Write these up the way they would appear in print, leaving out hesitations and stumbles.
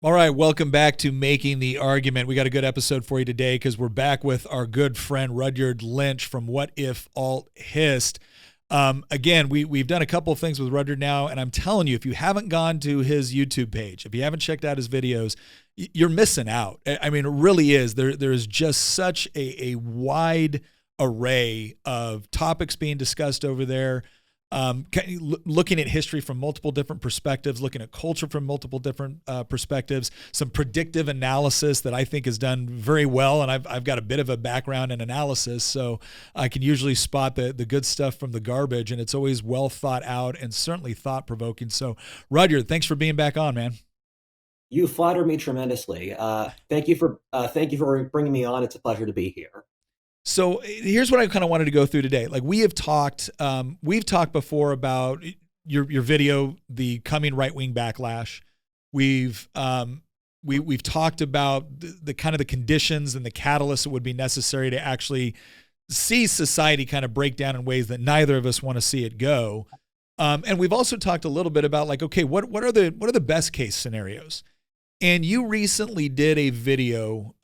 All right, welcome back to Making the Argument. We got a good episode for you today because we're back with our good friend Rudyard Lynch from What If Alt Hist. Again, we've done a couple of things with Rudyard now, and I'm telling you, if you haven't gone to his YouTube page, if you haven't checked out his videos, you're missing out. I mean, it really is. There is just such a wide array of topics being discussed over there. Looking at history from multiple different perspectives, looking at culture from multiple different perspectives, some predictive analysis that I think is done very well. And I've got a bit of a background in analysis, so I can usually spot the good stuff from the garbage, and it's always well thought out and certainly thought provoking. So, Rudyard, thanks for being back on, man. You flatter me tremendously. Thank you for bringing me on. It's a pleasure to be here. So here's what I kind of wanted to go through today. Like we've talked before about your video, the coming right wing backlash. We've talked about the kind of the conditions and the catalysts that would be necessary to actually see society kind of break down in ways that neither of us want to see it go. And we've also talked a little bit about like, okay, what are the best case scenarios? And you recently did a video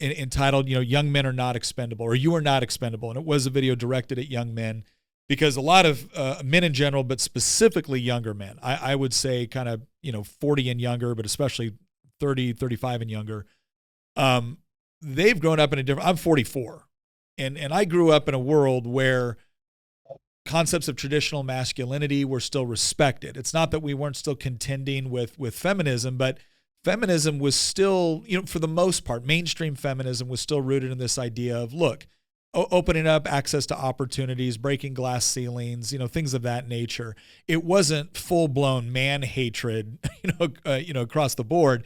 entitled, Young Men Are Not Expendable, or You Are Not Expendable. And it was a video directed at young men because a lot of men in general, but specifically younger men, I would say kind of, 40 and younger, but especially 30, 35 and younger. They've grown up in I'm 44. And I grew up in a world where concepts of traditional masculinity were still respected. It's not that we weren't still contending with feminism, but feminism was still, for the most part, mainstream feminism was still rooted in this idea of, look, opening up access to opportunities, breaking glass ceilings, things of that nature. It wasn't full-blown man hatred, across the board.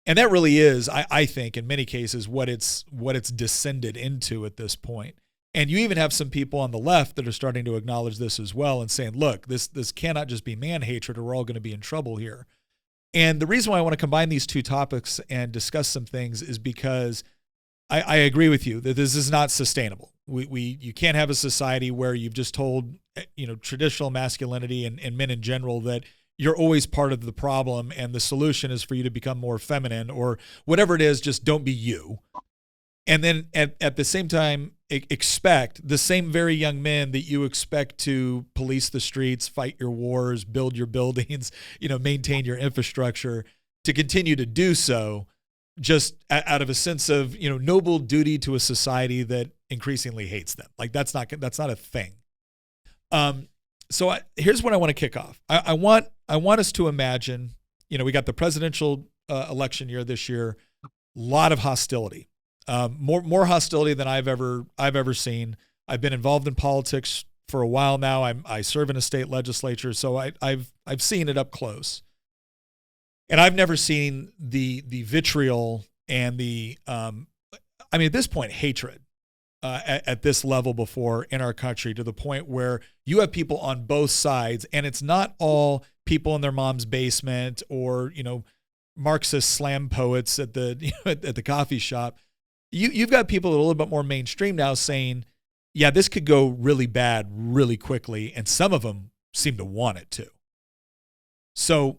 And that really is, I think, in many cases, what it's descended into at this point. And you even have some people on the left that are starting to acknowledge this as well and saying, look, this cannot just be man hatred or we're all going to be in trouble here. And the reason why I want to combine these two topics and discuss some things is because I agree with you that this is not sustainable. You can't have a society where you've just told, traditional masculinity and men in general that you're always part of the problem and the solution is for you to become more feminine or whatever it is, just don't be you. And then at the same time, expect the same very young men that you expect to police the streets, fight your wars, build your buildings, maintain your infrastructure, to continue to do so just out of a sense of, noble duty to a society that increasingly hates them. Like that's not a thing. Here's what I want to kick off. I want us to imagine, we got the presidential election year this year, a lot of hostility. More hostility than I've ever seen. I've been involved in politics for a while now. I serve in a state legislature, so I've seen it up close, and I've never seen the vitriol and the at this point hatred at this level before in our country, to the point where you have people on both sides, and it's not all people in their mom's basement or Marxist slam poets at the at the coffee shop. You've got people a little bit more mainstream now saying, yeah, this could go really bad really quickly. And some of them seem to want it to. So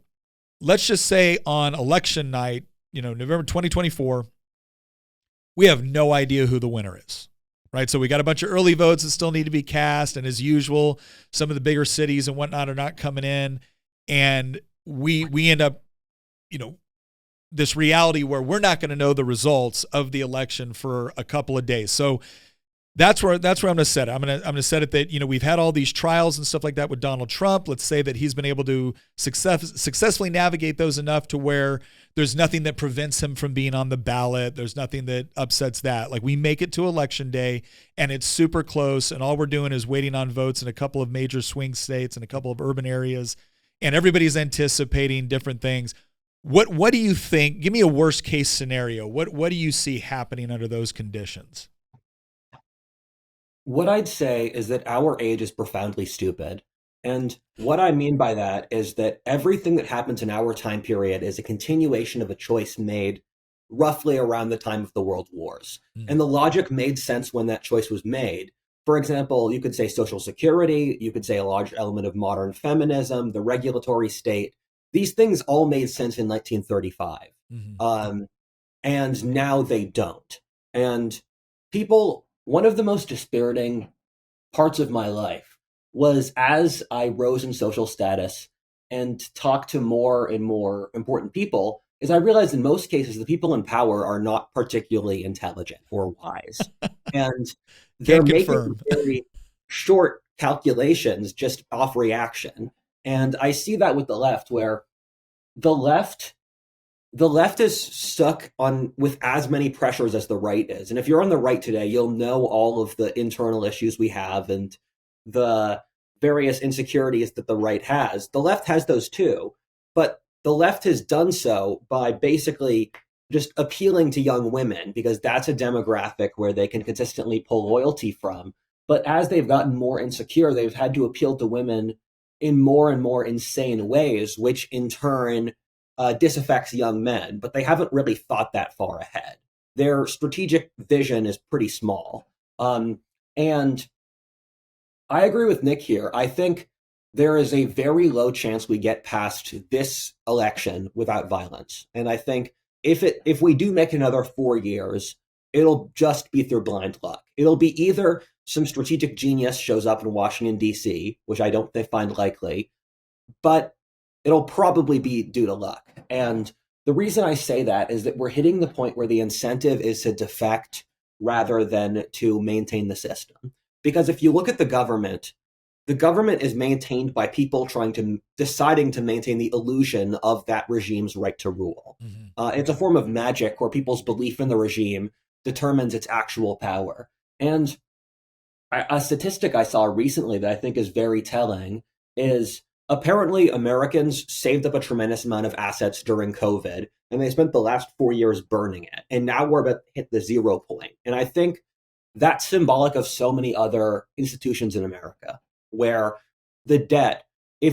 let's just say on election night, November 2024, we have no idea who the winner is, right? So we got a bunch of early votes that still need to be cast. And as usual, some of the bigger cities and whatnot are not coming in. And we end up, this reality where we're not going to know the results of the election for a couple of days. So that's where I'm going to set it. I'm going to set it that, we've had all these trials and stuff like that with Donald Trump. Let's say that he's been able to successfully navigate those enough to where there's nothing that prevents him from being on the ballot. There's nothing that upsets that. Like, we make it to election day and it's super close, and all we're doing is waiting on votes in a couple of major swing states and a couple of urban areas, and everybody's anticipating different things. What do you think? Give me a worst case scenario. What do you see happening under those conditions? What I'd say is that our age is profoundly stupid. And what I mean by that is that everything that happens in our time period is a continuation of a choice made roughly around the time of the World Wars. Mm. And the logic made sense when that choice was made. For example, you could say Social Security, you could say a large element of modern feminism, the regulatory state. these things all made sense in 1935. Mm-hmm. And now they don't. And one of the most dispiriting parts of my life was as I rose in social status and talked to more and more important people, is I realized in most cases the people in power are not particularly intelligent or wise. And they're Can't making confirm. very short calculations just off reaction. And I see that with the left, where the left the left is stuck on with as many pressures as the right is. And if you're on the right today, you'll know all of the internal issues we have and the various insecurities that the right has. The left has those too, but the left has done so by basically just appealing to young women because that's a demographic where they can consistently pull loyalty from. But as they've gotten more insecure, they've had to appeal to women in more and more insane ways, which in turn disaffects young men, but they haven't really thought that far ahead. Their strategic vision is pretty small. And I agree with Nick here. I think there is a very low chance we get past this election without violence. And I think if we do make another 4 years, it'll just be through blind luck. It'll be either some strategic genius shows up in Washington, D.C., which I don't find likely, but it'll probably be due to luck. And the reason I say that is that we're hitting the point where the incentive is to defect rather than to maintain the system. Because if you look at the government is maintained by people deciding to maintain the illusion of that regime's right to rule. Mm-hmm. It's a form of magic where people's belief in the regime determines its actual power. And a statistic I saw recently that I think is very telling is apparently Americans saved up a tremendous amount of assets during COVID, and they spent the last 4 years burning it. And now we're about to hit the 0 point. And I think that's symbolic of so many other institutions in America, where the debt, I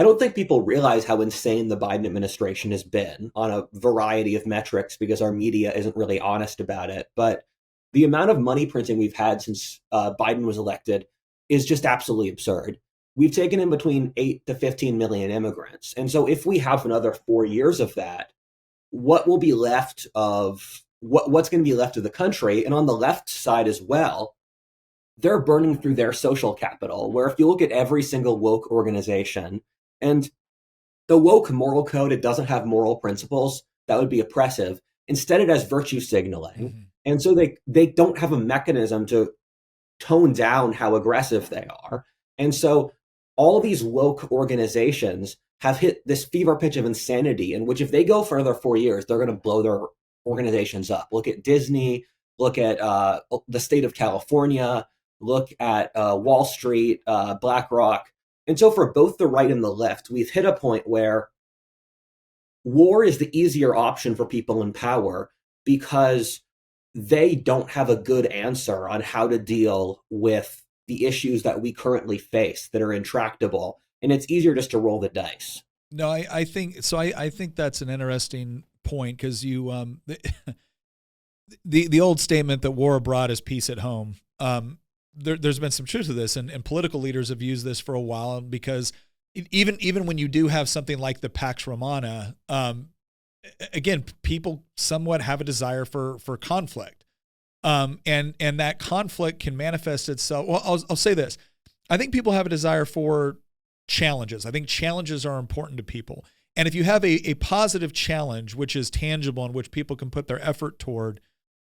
don't think people realize how insane the Biden administration has been on a variety of metrics because our media isn't really honest about it. But the amount of money printing we've had since Biden was elected is just absolutely absurd. We've taken in between 8 to 15 million immigrants. And so if we have another 4 years of that, what will be left of what's going to be left of the country? And on the left side as well, they're burning through their social capital, where if you look at every single woke organization and the woke moral code, it doesn't have moral principles that would be oppressive. Instead, it has virtue signaling. Mm-hmm. And so they don't have a mechanism to tone down how aggressive they are. And so all these woke organizations have hit this fever pitch of insanity in which if they go for another 4 years, they're going to blow their organizations up. Look at Disney, look at the state of California, look at Wall Street, BlackRock. And so for both the right and the left, we've hit a point where war is the easier option for people in power because they don't have a good answer on how to deal with the issues that we currently face that are intractable. And it's easier just to roll the dice. No, I think so. I think that's an interesting point because you the old statement that war abroad is peace at home. There's been some truth to this, and political leaders have used this for a while because even when you do have something like the Pax Romana, again, people somewhat have a desire for conflict, and that conflict can manifest itself. Well, I'll say this: I think people have a desire for challenges. I think challenges are important to people, and if you have a positive challenge which is tangible and which people can put their effort toward.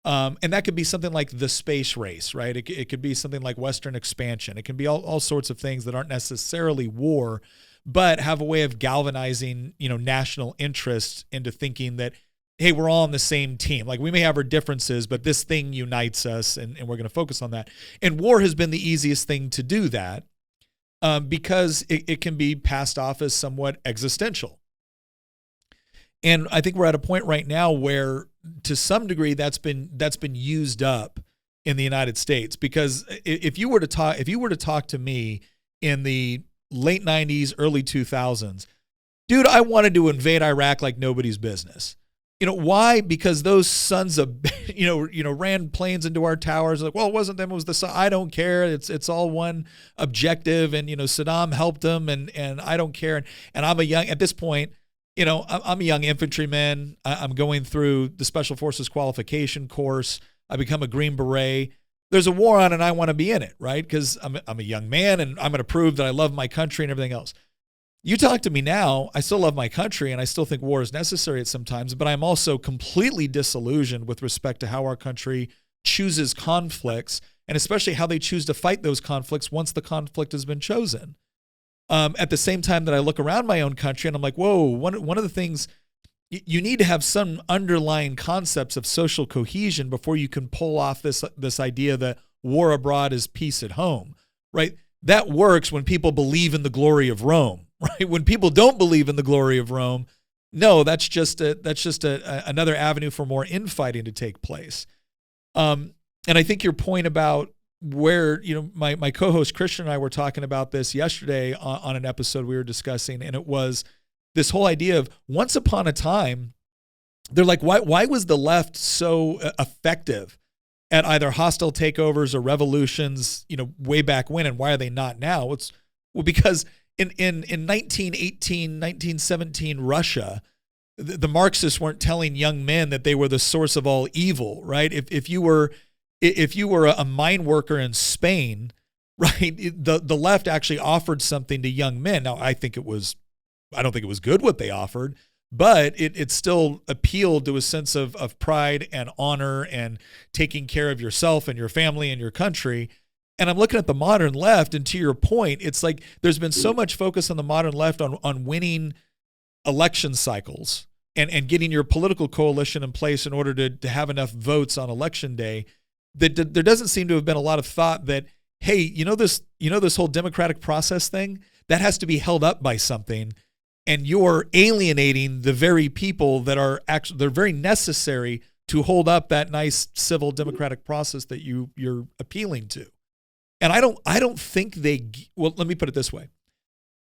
And that could be something like the space race, right? It could be something like Western expansion. It can be all sorts of things that aren't necessarily war, but have a way of galvanizing, national interest into thinking that, hey, we're all on the same team. Like we may have our differences, but this thing unites us, and we're going to focus on that. And war has been the easiest thing to do that because it can be passed off as somewhat existential. And I think we're at a point right now where, to some degree, that's been used up in the United States. Because if you were to talk to me in the late 90s, early 2000s, dude, I wanted to invade Iraq like nobody's business. Why? Because those sons of, ran planes into our towers. Like, well, it wasn't them, it was the sun. I don't care. It's all one objective. And, Saddam helped them and I don't care. And I'm at this point, I'm a young infantryman. I'm going through the Special Forces qualification course. I become a Green Beret. There's a war on and I want to be in it, right? Because I'm a young man and I'm going to prove that I love my country and everything else. You talk to me now, I still love my country and I still think war is necessary at some times, but I'm also completely disillusioned with respect to how our country chooses conflicts and especially how they choose to fight those conflicts once the conflict has been chosen. At the same time that I look around my own country and I'm like, whoa, one of the things, you need to have some underlying concepts of social cohesion before you can pull off this idea that war abroad is peace at home, right? That works when people believe in the glory of Rome. Right? When people don't believe in the glory of Rome, no, that's just another avenue for more infighting to take place. And I think your point about where, my co-host Christian and I were talking about this yesterday on an episode we were discussing, and it was this whole idea of once upon a time, they're like, why was the left so effective at either hostile takeovers or revolutions, way back when, and why are they not now? Because in 1918, 1917 Russia, the Marxists weren't telling young men that they were the source of all evil, right? If you were a mine worker in Spain, right, the left actually offered something to young men. Now, I don't think it was good what they offered, but it still appealed to a sense of pride and honor and taking care of yourself and your family and your country. And I'm looking at the modern left, and to your point, it's like there's been so much focus on the modern left on winning election cycles and getting your political coalition in place in order to have enough votes on election day, that there doesn't seem to have been a lot of thought that, hey, this whole democratic process thing, that has to be held up by something, and you're alienating the very people that are they're very necessary to hold up that nice civil democratic process that you're appealing to. And I don't think let me put it this way.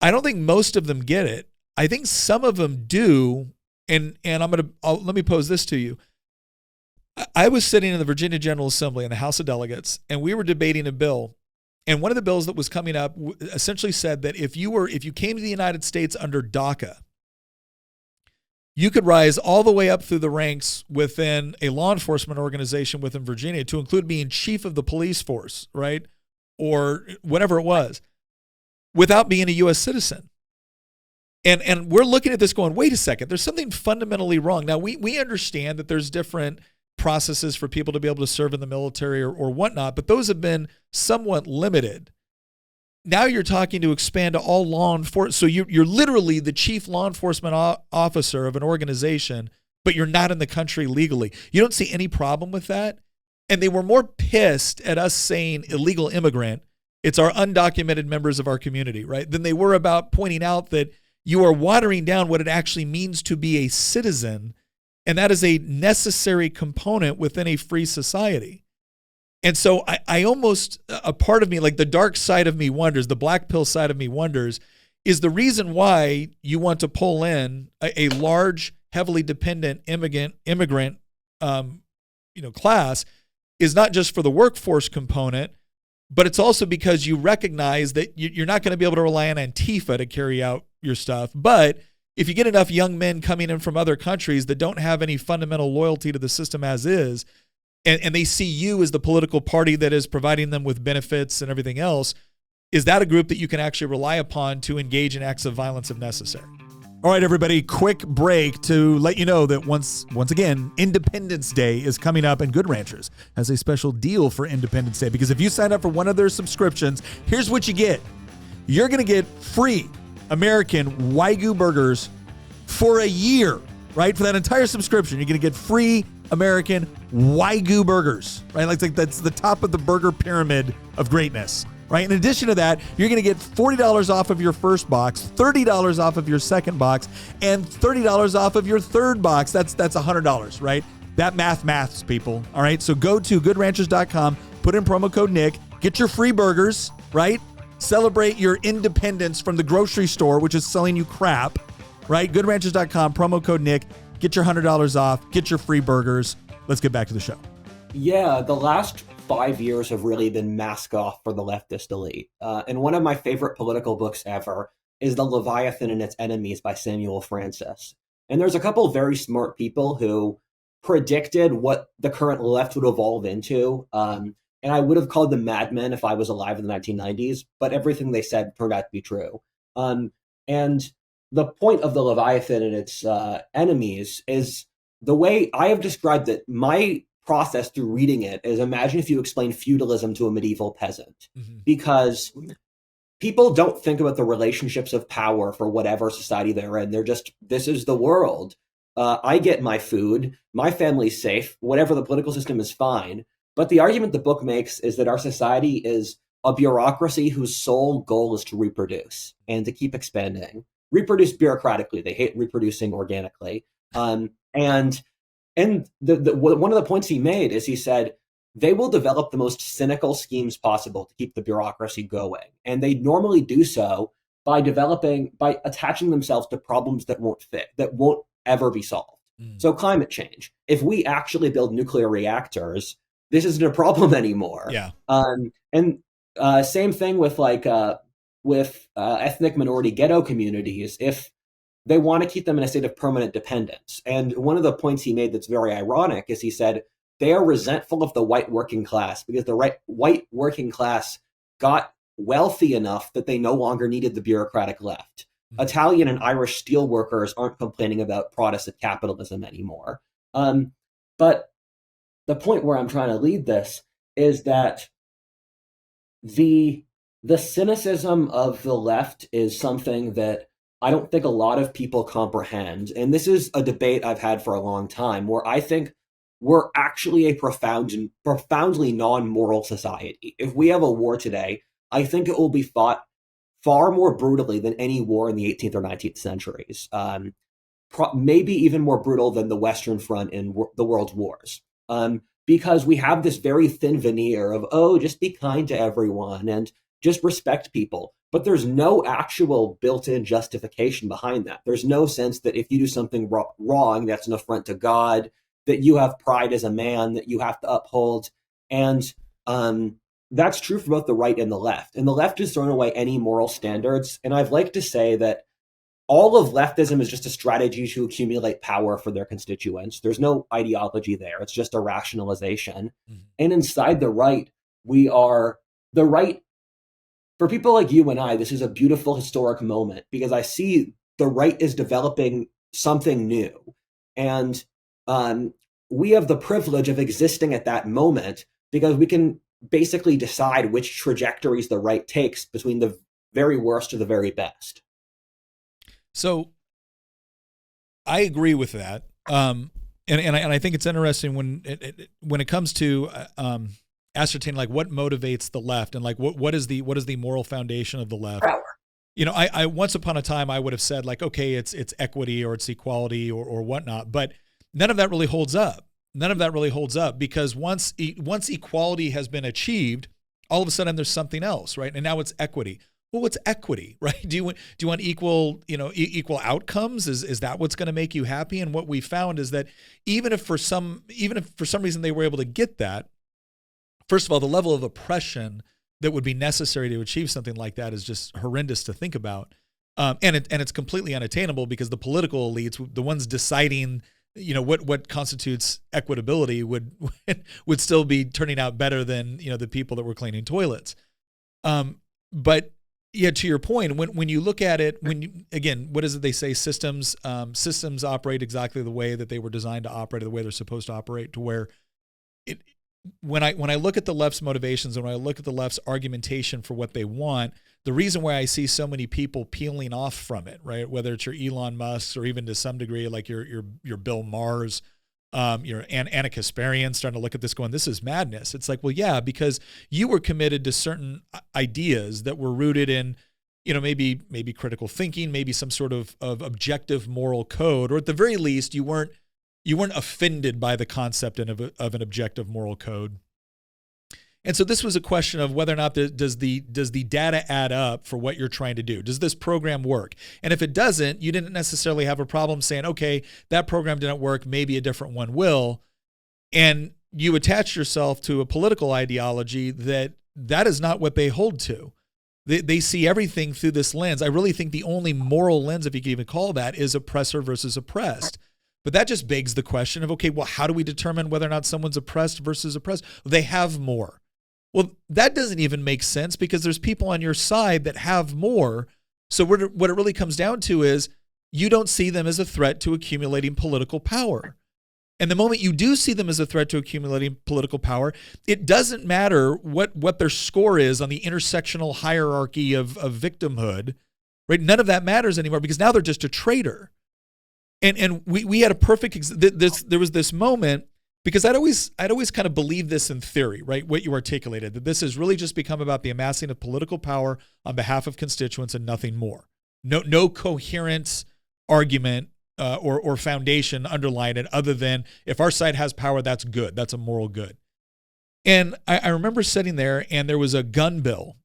I don't think most of them get it. I think some of them do. And let me pose this to you. I was sitting in the Virginia General Assembly in the House of Delegates, and we were debating a bill. And one of the bills that was coming up essentially said that if you came to the United States under DACA, you could rise all the way up through the ranks within a law enforcement organization within Virginia, to include being chief of the police force, right? Or whatever it was, without being a U.S. citizen. And we're looking at this going, wait a second, there's something fundamentally wrong. Now, we understand that there's different processes for people to be able to serve in the military or whatnot, but those have been somewhat limited. Now you're talking to expand to all law enforcement. So you're literally the chief law enforcement officer of an organization, but you're not in the country legally. You don't see any problem with that. And they were more pissed at us saying illegal immigrant, it's our undocumented members of our community, right, than they were about pointing out that you are watering down what it actually means to be a citizen, and that is a necessary component within a free society. And so I almost, a part of me, like the dark side of me wonders, the black pill side of me wonders, is the reason why you want to pull in a large, heavily dependent immigrant class is not just for the workforce component, but it's also because you recognize that you're not going to be able to rely on Antifa to carry out your stuff. But if you get enough young men coming in from other countries that don't have any fundamental loyalty to the system as is, and they see you as the political party that is providing them with benefits and everything else, is that a group that you can actually rely upon to engage in acts of violence if necessary? All right, everybody, quick break to let you know that once again, Independence Day is coming up, and Good Ranchers has a special deal for Independence Day, because if you sign up for one of their subscriptions, here's what you get. You're going to get free American-Wagyu burgers for a year, right? For that entire subscription, you're going to get free American-Wagyu burgers, right? Like that's the top of the burger pyramid of greatness. Right? In addition to that, you're going to get $40 off of your first box, $30 off of your second box, and $30 off of your third box. That's $100, right? That maths, people. All right? So go to goodranchers.com, put in promo code Nick, get your free burgers, right? Celebrate your independence from the grocery store, which is selling you crap, right? Goodranchers.com, promo code Nick. Get your $100 off. Get your free burgers. Let's get back to the show. Yeah, the last 5 years have really been mask off for the leftist elite. And one of my favorite political books ever is The Leviathan and Its Enemies by Samuel Francis. And there's a couple of very smart people who predicted what the current left would evolve into. And I would have called them madmen if I was alive in the 1990s, but everything they said turned out to be true. And the point of The Leviathan and Its Enemies is the way I have described it. My process through reading it is, imagine if you explain feudalism to a medieval peasant, because people don't think about the relationships of power for whatever society they're in. They're just, this is the world. I get my food, my family's safe, whatever the political system is fine. But the argument the book makes is that our society is a bureaucracy whose sole goal is to reproduce and to keep expanding. Reproduce bureaucratically. They hate reproducing organically. And one of the points he made is, he said, they will develop the most cynical schemes possible to keep the bureaucracy going. And they normally do so by attaching themselves to problems that won't ever be solved. So climate change. If we actually build nuclear reactors, this isn't a problem anymore. Yeah. Same thing with ethnic minority ghetto communities. If they want to keep them in a state of permanent dependence. And one of the points he made that's very ironic is, he said, they are resentful of the white working class because the white working class got wealthy enough that they no longer needed the bureaucratic left. Italian and Irish steelworkers aren't complaining about Protestant capitalism anymore. But the point where I'm trying to lead this is that the cynicism of the left is something that I don't think a lot of people comprehend. And this is a debate I've had for a long time, where I think we're actually a profoundly non-moral society. If we have a war today, I think it will be fought far more brutally than any war in the 18th or 19th centuries. Maybe even more brutal than the Western Front in the world's wars. Because we have this very thin veneer of, just be kind to everyone and just respect people. But there's no actual built-in justification behind that. There's no sense that if you do something wrong, that's an affront to God, that you have pride as a man that you have to uphold. And that's true for both the right and the left. And the left has thrown away any moral standards. And I'd like to say that all of leftism is just a strategy to accumulate power for their constituents. There's no ideology there. It's just a rationalization. And inside the right, for people like you and I, this is a beautiful historic moment, because I see the right is developing something new. And we have the privilege of existing at that moment, because we can basically decide which trajectories the right takes between the very worst to the very best. So I agree with that. And I think it's interesting when it comes to ascertaining like what motivates the left, and like what is the moral foundation of the left. Power. You know, I once upon a time I would have said like, okay, it's equity or it's equality or whatnot, but none of that really holds up. None of that really holds up, because once equality has been achieved, all of a sudden there's something else, right? And now it's equity. Well, what's equity, right? Do you want equal outcomes? Is that what's going to make you happy? And what we found is that even if for some reason they were able to get that, first of all, the level of oppression that would be necessary to achieve something like that is just horrendous to think about. And it's completely unattainable, because the political elites, the ones deciding, what constitutes equitability, would still be turning out better than, the people that were cleaning toilets. But yeah, to your point, when you look at it, again, what is it they say? Systems operate exactly the way that they were designed to operate, the way they're supposed to operate, to where when I look at the left's motivations and when I look at the left's argumentation for what they want, the reason why I see so many people peeling off from it, right? Whether it's your Elon Musk, or even to some degree like your Bill Maher's, your Anna Kasparian starting to look at this going, this is madness. It's like, well, yeah, because you were committed to certain ideas that were rooted in, maybe critical thinking, maybe some sort of objective moral code, or at the very least, you weren't offended by the concept of an objective moral code. And so this was a question of whether or not does the data add up for what you're trying to do? Does this program work? And if it doesn't, you didn't necessarily have a problem saying, okay, that program didn't work, maybe a different one will. And you attach yourself to a political ideology that is not what they hold to. They see everything through this lens. I really think the only moral lens, if you can even call that, is oppressor versus oppressed. But that just begs the question of, okay, well, how do we determine whether or not someone's oppressed versus oppressed? They have more. Well, that doesn't even make sense because there's people on your side that have more. So what it really comes down to is you don't see them as a threat to accumulating political power. And the moment you do see them as a threat to accumulating political power, it doesn't matter what their score is on the intersectional hierarchy of victimhood, right? None of that matters anymore because now they're just a traitor. And we had a perfect there was this moment because I'd always kind of believed this in theory, right? What you articulated, that this has really just become about the amassing of political power on behalf of constituents and nothing more. No coherent argument or foundation underlying it other than if our side has power, that's good. That's a moral good. And I remember sitting there and there was a gun bill.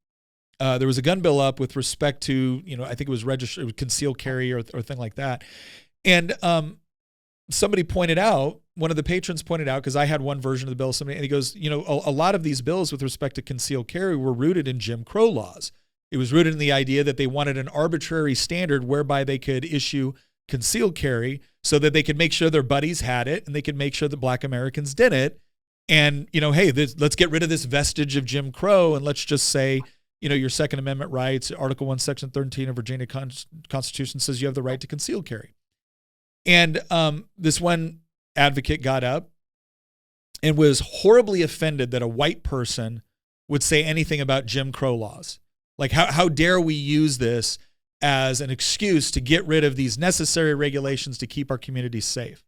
There was a gun bill up with respect to, I think it was registered, concealed carry or thing like that. And somebody pointed out, one of the patrons pointed out, because I had one version of the bill, and he goes, a lot of these bills with respect to concealed carry were rooted in Jim Crow laws. It was rooted in the idea that they wanted an arbitrary standard whereby they could issue concealed carry so that they could make sure their buddies had it and they could make sure that Black Americans didn't. And, hey, let's get rid of this vestige of Jim Crow and let's just say, your Second Amendment rights, Article 1, Section 13 of Virginia Constitution says you have the right to concealed carry. And this one advocate got up and was horribly offended that a white person would say anything about Jim Crow laws. Like, how dare we use this as an excuse to get rid of these necessary regulations to keep our communities safe?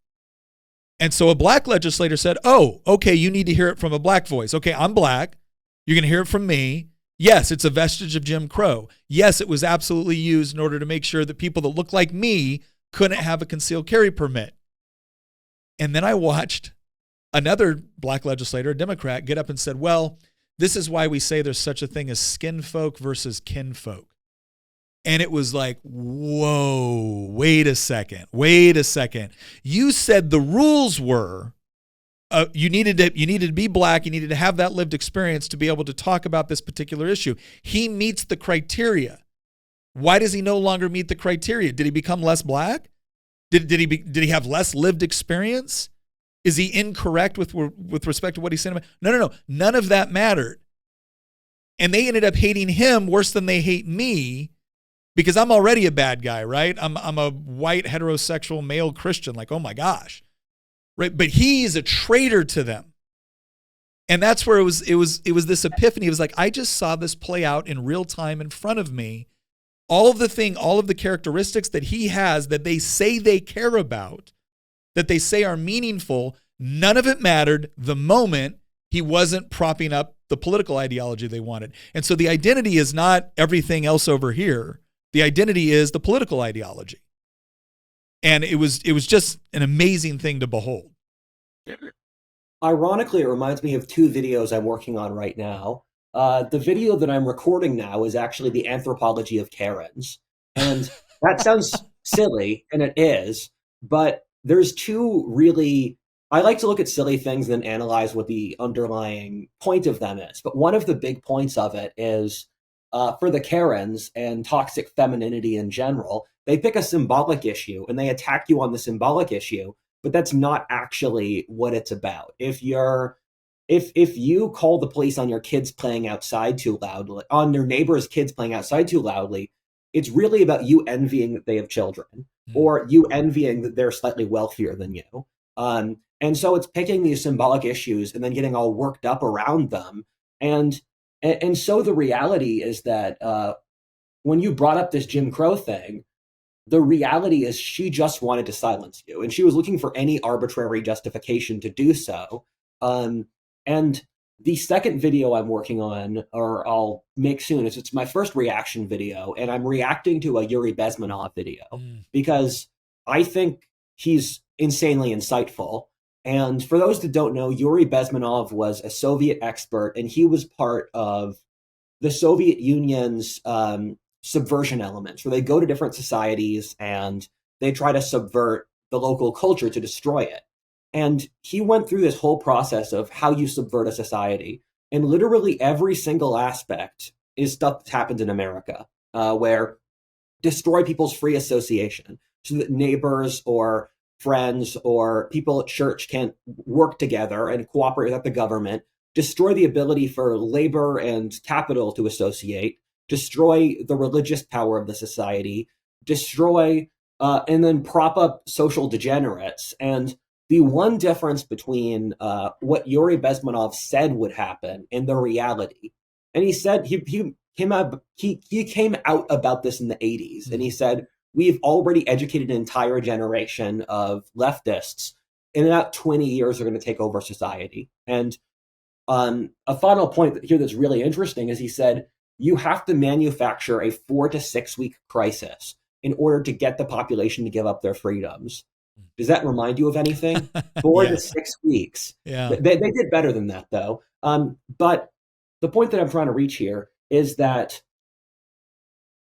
And so a Black legislator said, oh, okay, you need to hear it from a Black voice. Okay, I'm Black. You're going to hear it from me. Yes, it's a vestige of Jim Crow. Yes, it was absolutely used in order to make sure that people that look like me couldn't have a concealed carry permit. And then I watched another Black legislator, a Democrat, get up and said, well, this is why we say there's such a thing as skin folk versus kin folk. And it was like, whoa, wait a second. You said the rules were you needed to be Black, you needed to have that lived experience to be able to talk about this particular issue. He meets the criteria. Why does he no longer meet the criteria? Did he become less Black? Did he have less lived experience? Is he incorrect with respect to what he's saying? No. None of that mattered. And they ended up hating him worse than they hate me because I'm already a bad guy, right? I'm a white heterosexual male Christian. Like, oh my gosh, right? But he's a traitor to them. And that's where it was this epiphany. It was like, I just saw this play out in real time in front of me. All of the characteristics that he has that they say they care about, that they say are meaningful, none of it mattered the moment he wasn't propping up the political ideology they wanted. And so the identity is not everything else over here. The identity is the political ideology. And it was just an amazing thing to behold. Ironically, it reminds me of two videos I'm working on right now. The video that I'm recording now is actually the Anthropology of Karens. And that sounds silly, and it is, but there's two really, I like to look at silly things and then analyze what the underlying point of them is. But one of the big points of it is for the Karens and toxic femininity in general, they pick a symbolic issue and they attack you on the symbolic issue, but that's not actually what it's about. If you call the police on your kids playing outside too loudly, on your neighbor's kids playing outside too loudly, it's really about you envying that they have children, or you envying that they're slightly wealthier than you. And so it's picking these symbolic issues and then getting all worked up around them. And so the reality is that when you brought up this Jim Crow thing, the reality is she just wanted to silence you, and she was looking for any arbitrary justification to do so. And the second video I'm working on, or I'll make soon, is it's my first reaction video, and I'm reacting to a Yuri Bezmenov video because I think he's insanely insightful. And for those that don't know, Yuri Bezmenov was a Soviet expert, and he was part of the Soviet Union's subversion elements, where they go to different societies and they try to subvert the local culture to destroy it. And he went through this whole process of how you subvert a society. And literally every single aspect is stuff that happens in America, where destroy people's free association so that neighbors or friends or people at church can't work together and cooperate with the government, destroy the ability for labor and capital to associate, destroy the religious power of the society, destroy and then prop up social degenerates. And the one difference between what Yuri Bezmenov said would happen and the reality, and he said he came out about this in the 80s, and he said, we've already educated an entire generation of leftists. In about 20 years, they're going to take over society. And a final point here that's really interesting is he said, you have to manufacture a 4 to 6 week crisis in order to get the population to give up their freedoms. Does that remind you of anything? 4 to 6 weeks. Yeah. They did better than that, though. But the point that I'm trying to reach here is that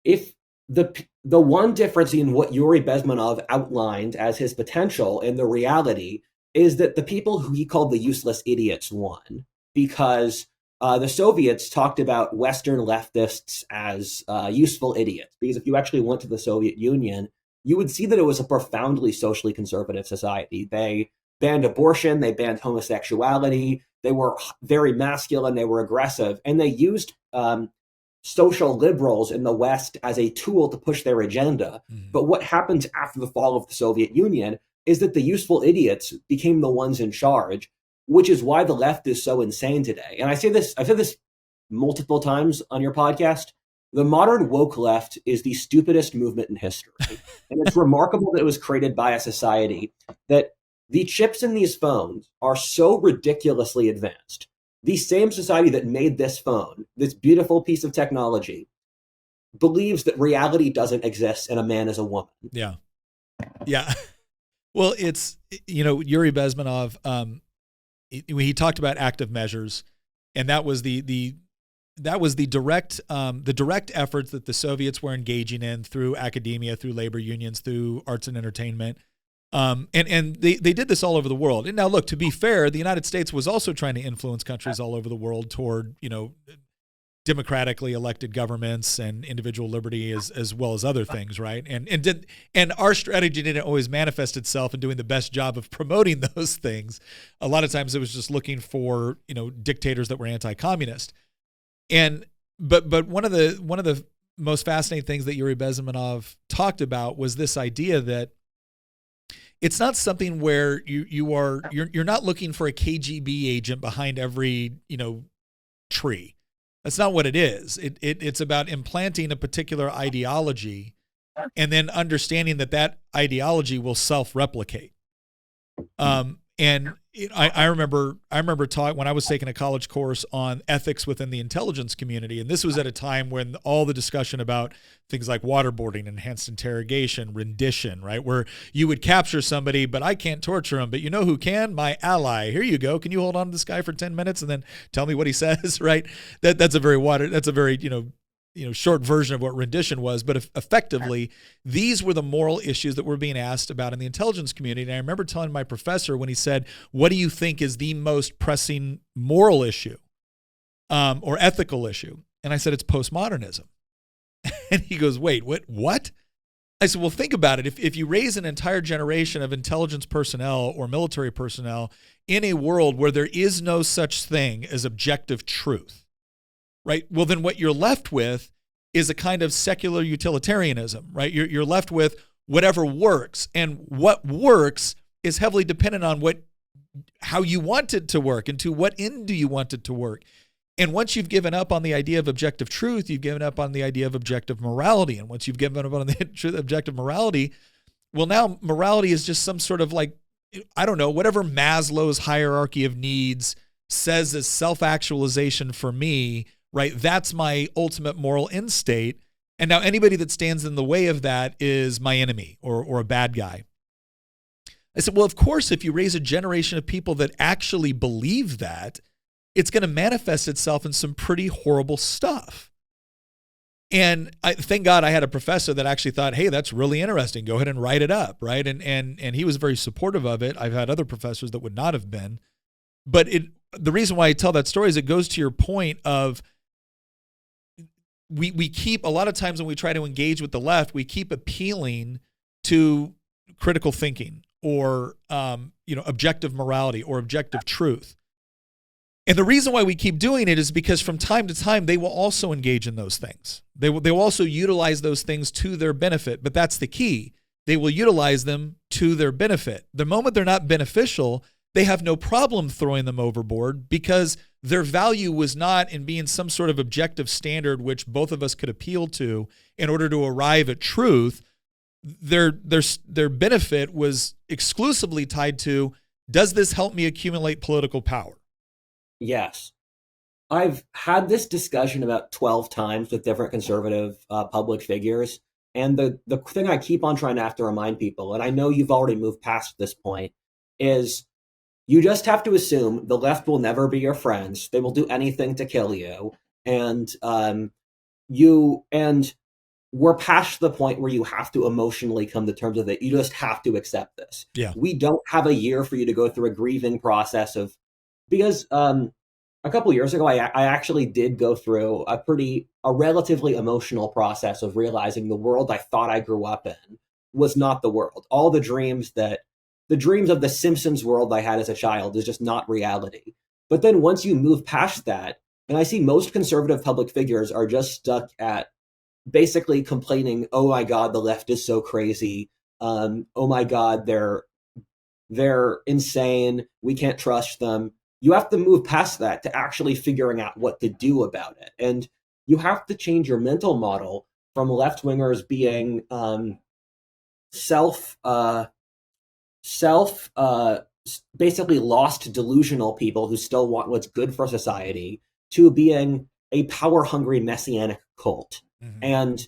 if the one difference in what Yuri Bezmenov outlined as his potential and the reality is that the people who he called the useless idiots won, because the Soviets talked about Western leftists as useful idiots. Because if you actually went to the Soviet Union, you would see that it was a profoundly socially conservative society. They banned abortion, they banned homosexuality, they were very masculine, they were aggressive, and they used social liberals in the West as a tool to push their agenda. Mm-hmm. But what happened after the fall of the Soviet Union is that the useful idiots became the ones in charge, which is why the left is so insane today. And I've said this multiple times on your podcast. The modern woke left is the stupidest movement in history. And it's remarkable that it was created by a society that the chips in these phones are so ridiculously advanced. The same society that made this phone, this beautiful piece of technology, believes that reality doesn't exist and a man is a woman. Yeah. Yeah. Well, it's, Yuri Bezmenov, he talked about active measures, and that was the direct efforts that the Soviets were engaging in through academia, through labor unions, through arts and entertainment. And they did this all over the world. And now, look, to be fair, the United States was also trying to influence countries all over the world toward, democratically elected governments and individual liberty as well as other things, right? And our strategy didn't always manifest itself in doing the best job of promoting those things. A lot of times it was just looking for, dictators that were anti-communist. But one of the most fascinating things that Yuri Bezmenov talked about was this idea that it's not something where you're not looking for a KGB agent behind every tree. That's not what it is. It's about implanting a particular ideology and then understanding that ideology will self-replicate. And I remember when I was taking a college course on ethics within the intelligence community, and this was at a time when all the discussion about things like waterboarding, enhanced interrogation, rendition, right, where you would capture somebody, but I can't torture him, but you know who can? My ally. Here you go. Can you hold on to this guy for 10 minutes and then tell me what he says, right? That's a very short version of what rendition was, but effectively, these were the moral issues that were being asked about in the intelligence community. And I remember telling my professor when he said, what do you think is the most pressing moral issue or ethical issue? And I said, it's postmodernism. And he goes, wait, what? I said, well, think about it. If you raise an entire generation of intelligence personnel or military personnel in a world where there is no such thing as objective truth, right? Well, then what you're left with is a kind of secular utilitarianism, right? You're left with whatever works, and what works is heavily dependent on how you want it to work and to what end do you want it to work. And once you've given up on the idea of objective truth, you've given up on the idea of objective morality. And once you've given up on the objective morality, well, now morality is just some sort of whatever Maslow's hierarchy of needs says is self-actualization for me, right? That's my ultimate moral end state. And now anybody that stands in the way of that is my enemy or a bad guy. I said, well, of course, if you raise a generation of people that actually believe that, it's going to manifest itself in some pretty horrible stuff. And thank God I had a professor that actually thought, hey, that's really interesting. Go ahead and write it up, right? And he was very supportive of it. I've had other professors that would not have been. But the reason why I tell that story is it goes to your point of we keep, a lot of times when we try to engage with the left, we keep appealing to critical thinking or objective morality or objective truth. And the reason why we keep doing it is because from time to time, they will also engage in those things. They will also utilize those things to their benefit, but that's the key. They will utilize them to their benefit. The moment they're not beneficial, they have no problem throwing them overboard because their value was not in being some sort of objective standard which both of us could appeal to in order to arrive at truth. Their benefit was exclusively tied to, does this help me accumulate political power? Yes. I've had this discussion about 12 times with different conservative public figures. And the thing I keep on trying to have to remind people, and I know you've already moved past this point, is you just have to assume the left will never be your friends. They will do anything to kill you. And we're past the point where you have to emotionally come to terms with it. You just have to accept this. Yeah. We don't have a year for you to go through a grieving process because a couple years ago, I actually did go through a relatively emotional process of realizing the world I thought I grew up in was not the world. All the dreams of the Simpsons world I had as a child is just not reality. But then once you move past that, and I see most conservative public figures are just stuck at basically complaining, oh my God, the left is so crazy. Oh my God, they're insane. We can't trust them. You have to move past that to actually figuring out what to do about it. And you have to change your mental model from left-wingers being basically lost delusional people who still want what's good for society to being a power-hungry messianic cult. Mm-hmm. And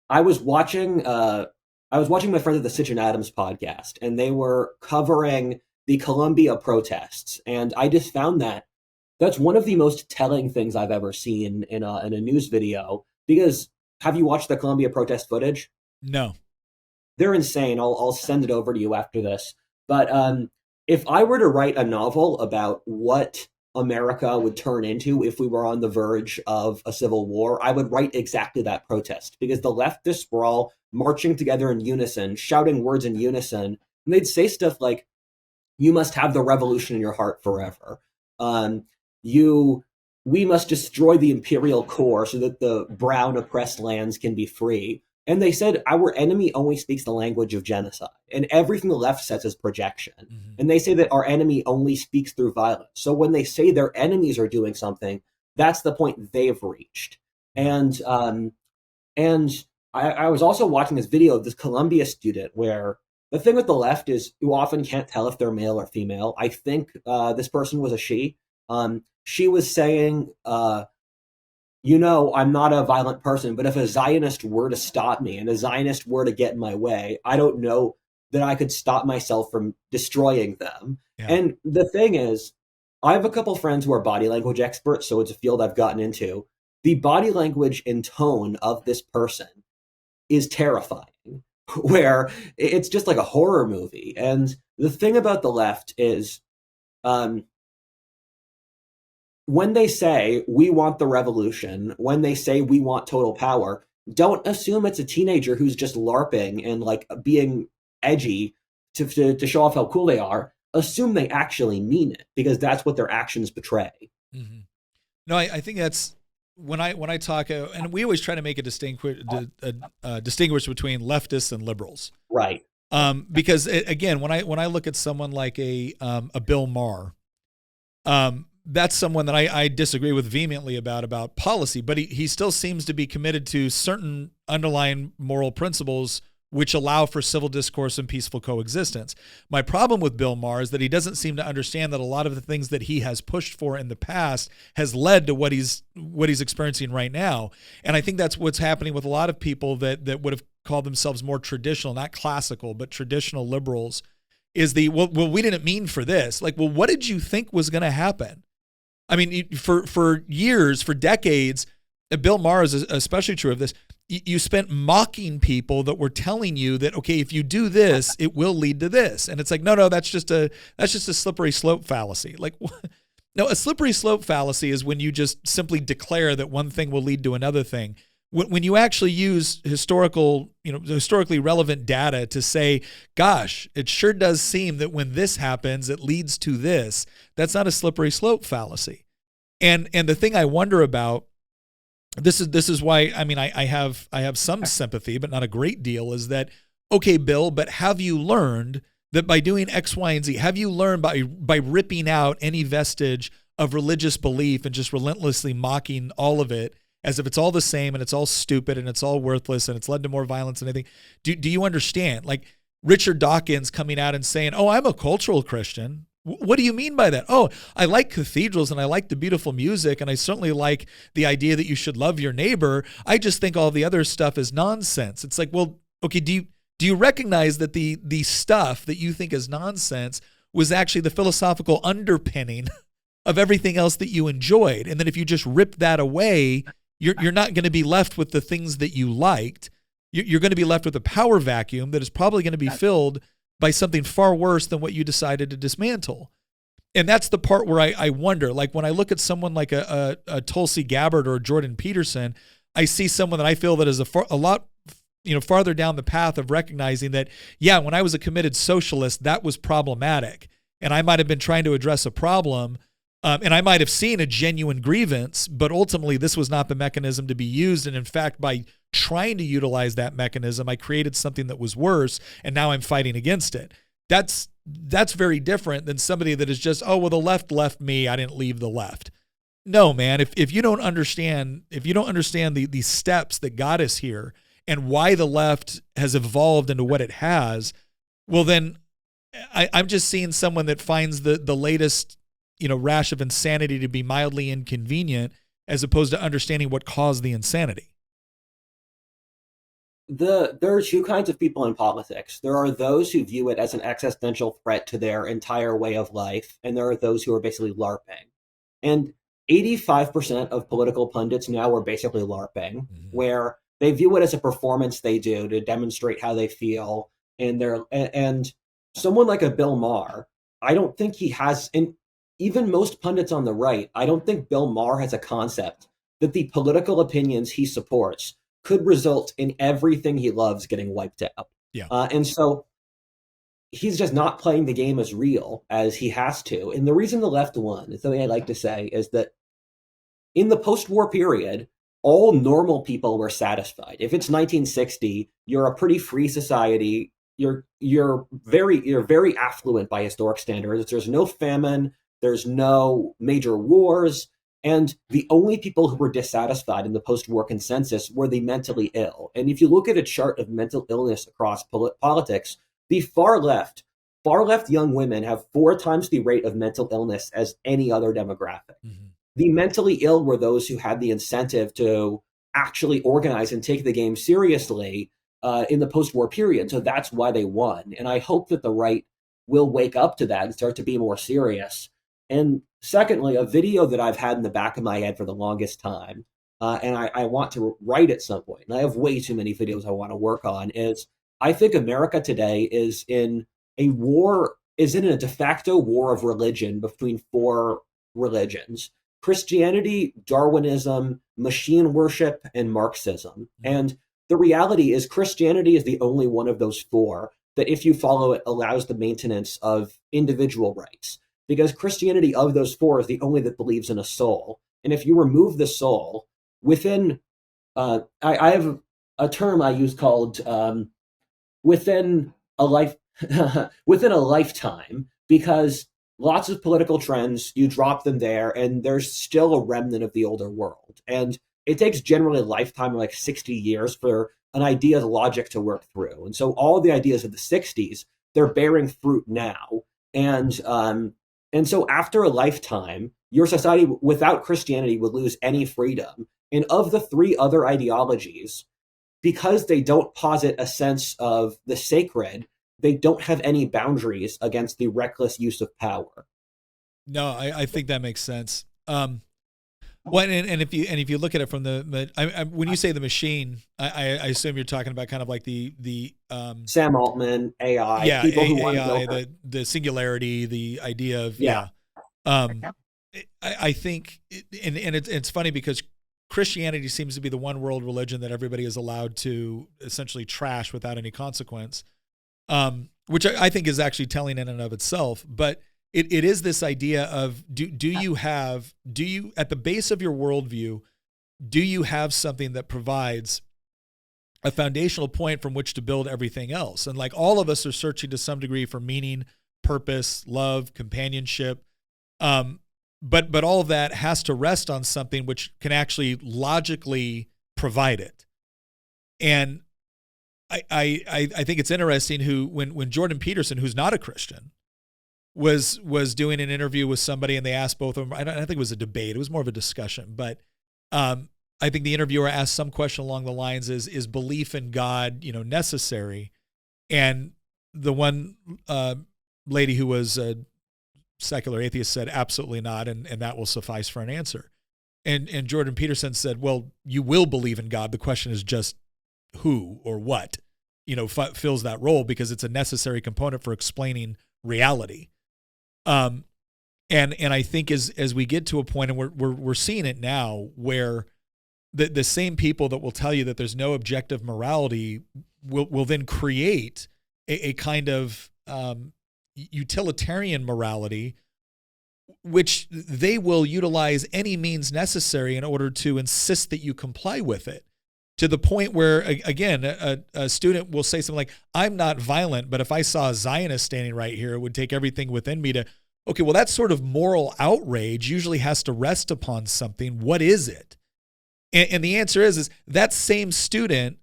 I was watching my friends at the Sitchin Adams podcast, and they were covering the Columbia protests. And I just found that's one of the most telling things I've ever seen in a news video, because have you watched the Columbia protest footage? No. They're insane. I'll send it over to you after this. But if I were to write a novel about what America would turn into if we were on the verge of a civil war, I would write exactly that protest, because the leftists were all marching together in unison, shouting words in unison, and they'd say stuff like, you must have the revolution in your heart forever. We must destroy the imperial core so that the brown oppressed lands can be free. And they said, our enemy only speaks the language of genocide. And everything the left says is projection. Mm-hmm. And they say that our enemy only speaks through violence. So when they say their enemies are doing something, that's the point they've reached. And I was also watching this video of this Columbia student where the thing with the left is you often can't tell if they're male or female. I think this person was a she. She was saying, I'm not a violent person, but if a Zionist were to stop me and a Zionist were to get in my way, I don't know that I could stop myself from destroying them. Yeah. And the thing is, I have a couple friends who are body language experts, so it's a field I've gotten into. The body language and tone of this person is terrifying, where it's just like a horror movie. And the thing about the left is, when they say we want the revolution, when they say we want total power, don't assume it's a teenager who's just LARPing and like being edgy to show off how cool they are. Assume they actually mean it, because that's what their actions betray. Mm-hmm. No, I think that's when I talk, and we always try to make a distinguish between leftists and liberals, right? Because again, when I look at someone like a Bill Maher, that's someone that I disagree with vehemently about policy, but he still seems to be committed to certain underlying moral principles which allow for civil discourse and peaceful coexistence. My problem with Bill Maher is that he doesn't seem to understand that a lot of the things that he has pushed for in the past has led to what he's experiencing right now. And I think that's what's happening with a lot of people that would have called themselves more traditional, not classical, but traditional liberals is well, we didn't mean for this. Like, well, what did you think was going to happen? I mean, for years, for decades, Bill Maher is especially true of this. You spent mocking people that were telling you that, okay, if you do this, it will lead to this. And it's like, no, that's just a slippery slope fallacy. Like, no, a slippery slope fallacy is when you just simply declare that one thing will lead to another thing. When you actually use historically relevant data to say, gosh, it sure does seem that when this happens, it leads to this. That's not a slippery slope fallacy. And the thing I wonder about, this is why, I mean, I have some sympathy, but not a great deal, is that, okay, Bill, but have you learned that by doing X, Y, and Z, have you learned by ripping out any vestige of religious belief and just relentlessly mocking all of it, as if it's all the same and it's all stupid and it's all worthless and it's led to more violence and anything? Do you understand? Like Richard Dawkins coming out and saying, oh, I'm a cultural Christian. What do you mean by that? Oh, I like cathedrals and I like the beautiful music and I certainly like the idea that you should love your neighbor. I just think all the other stuff is nonsense. It's like, well, okay, do you recognize that the stuff that you think is nonsense was actually the philosophical underpinning of everything else that you enjoyed? And then if you just rip that away, you're not going to be left with the things that you liked. You're going to be left with a power vacuum that is probably going to be filled by something far worse than what you decided to dismantle. And that's the part where I wonder, like when I look at someone like a Tulsi Gabbard or Jordan Peterson, I see someone that I feel that is a lot farther down the path of recognizing that, yeah, when I was a committed socialist, that was problematic. And I might have been trying to address a problem, and I might have seen a genuine grievance, but ultimately this was not the mechanism to be used. And in fact, by trying to utilize that mechanism, I created something that was worse, and now I'm fighting against it. That's very different than somebody that is just, oh, well, the left left me, I didn't leave the left. No, man, if you don't understand the steps that got us here and why the left has evolved into what it has, well, then I'm just seeing someone that finds the latest rash of insanity to be mildly inconvenient, as opposed to understanding what caused the insanity. There are two kinds of people in politics. There are those who view it as an existential threat to their entire way of life, and there are those who are basically LARPing. And 85% of political pundits now are basically LARPing, where they view it as a performance they do to demonstrate how they feel. And someone like a Bill Maher, I don't think he has, and even most pundits on the right, I don't think Bill Maher has a concept that the political opinions he supports could result in everything he loves getting wiped out. Yeah. And so he's just not playing the game as real as he has to. And the reason the left won, is something I like to say, is that in the post-war period, all normal people were satisfied. If it's 1960, you're a pretty free society. You're very affluent by historic standards. There's no famine. There's no major wars. And the only people who were dissatisfied in the post-war consensus were the mentally ill. And if you look at a chart of mental illness across politics, the far left young women have 4 times the rate of mental illness as any other demographic. Mm-hmm. The mentally ill were those who had the incentive to actually organize and take the game seriously in the post-war period. So that's why they won. And I hope that the right will wake up to that and start to be more serious. And secondly, a video that I've had in the back of my head for the longest time, and I want to write at some point, and I have way too many videos I want to work on, is I think America today is in a de facto war of religion between 4 religions: Christianity, Darwinism, machine worship, and Marxism. And the reality is Christianity is the only one of those 4 that, if you follow it, allows the maintenance of individual rights. Because Christianity of those 4 is the only that believes in a soul. And if you remove the soul within, I have a term I use called within a lifetime, because lots of political trends, you drop them there and there's still a remnant of the older world. And it takes generally a lifetime of like 60 years for an idea's logic to work through. And so all the ideas of the 60s, they're bearing fruit now. And so after a lifetime, your society without Christianity would lose any freedom. And of the 3 other ideologies, because they don't posit a sense of the sacred, they don't have any boundaries against the reckless use of power. No, I think that makes sense. Well, and if you look at it from when you say the machine, I assume you're talking about kind of like the Sam Altman, AI, yeah, people who AI, want to the singularity, the idea of yeah. I think, and it's funny because Christianity seems to be the one world religion that everybody is allowed to essentially trash without any consequence, which I think is actually telling in and of itself. But it is this idea of do you at the base of your worldview, do you have something that provides a foundational point from which to build everything else? And like all of us are searching to some degree for meaning, purpose, love, companionship. But all of that has to rest on something which can actually logically provide it. And I think it's interesting when Jordan Peterson, who's not a Christian, was doing an interview with somebody, and they asked both of them. I don't think it was a debate; it was more of a discussion. But I think the interviewer asked some question along the lines: "Is belief in God, necessary?" And the one lady who was a secular atheist said, "Absolutely not," and that will suffice for an answer. And Jordan Peterson said, "Well, you will believe in God. The question is just who or what, fills that role, because it's a necessary component for explaining reality." And I think as we get to a point, and we're seeing it now, where the same people that will tell you that there's no objective morality will then create a kind of utilitarian morality, which they will utilize any means necessary in order to insist that you comply with it. To the point where, again, a student will say something like, "I'm not violent, but if I saw a Zionist standing right here, it would take everything within me to," okay, well, that sort of moral outrage usually has to rest upon something. What is it? And the answer is that same student,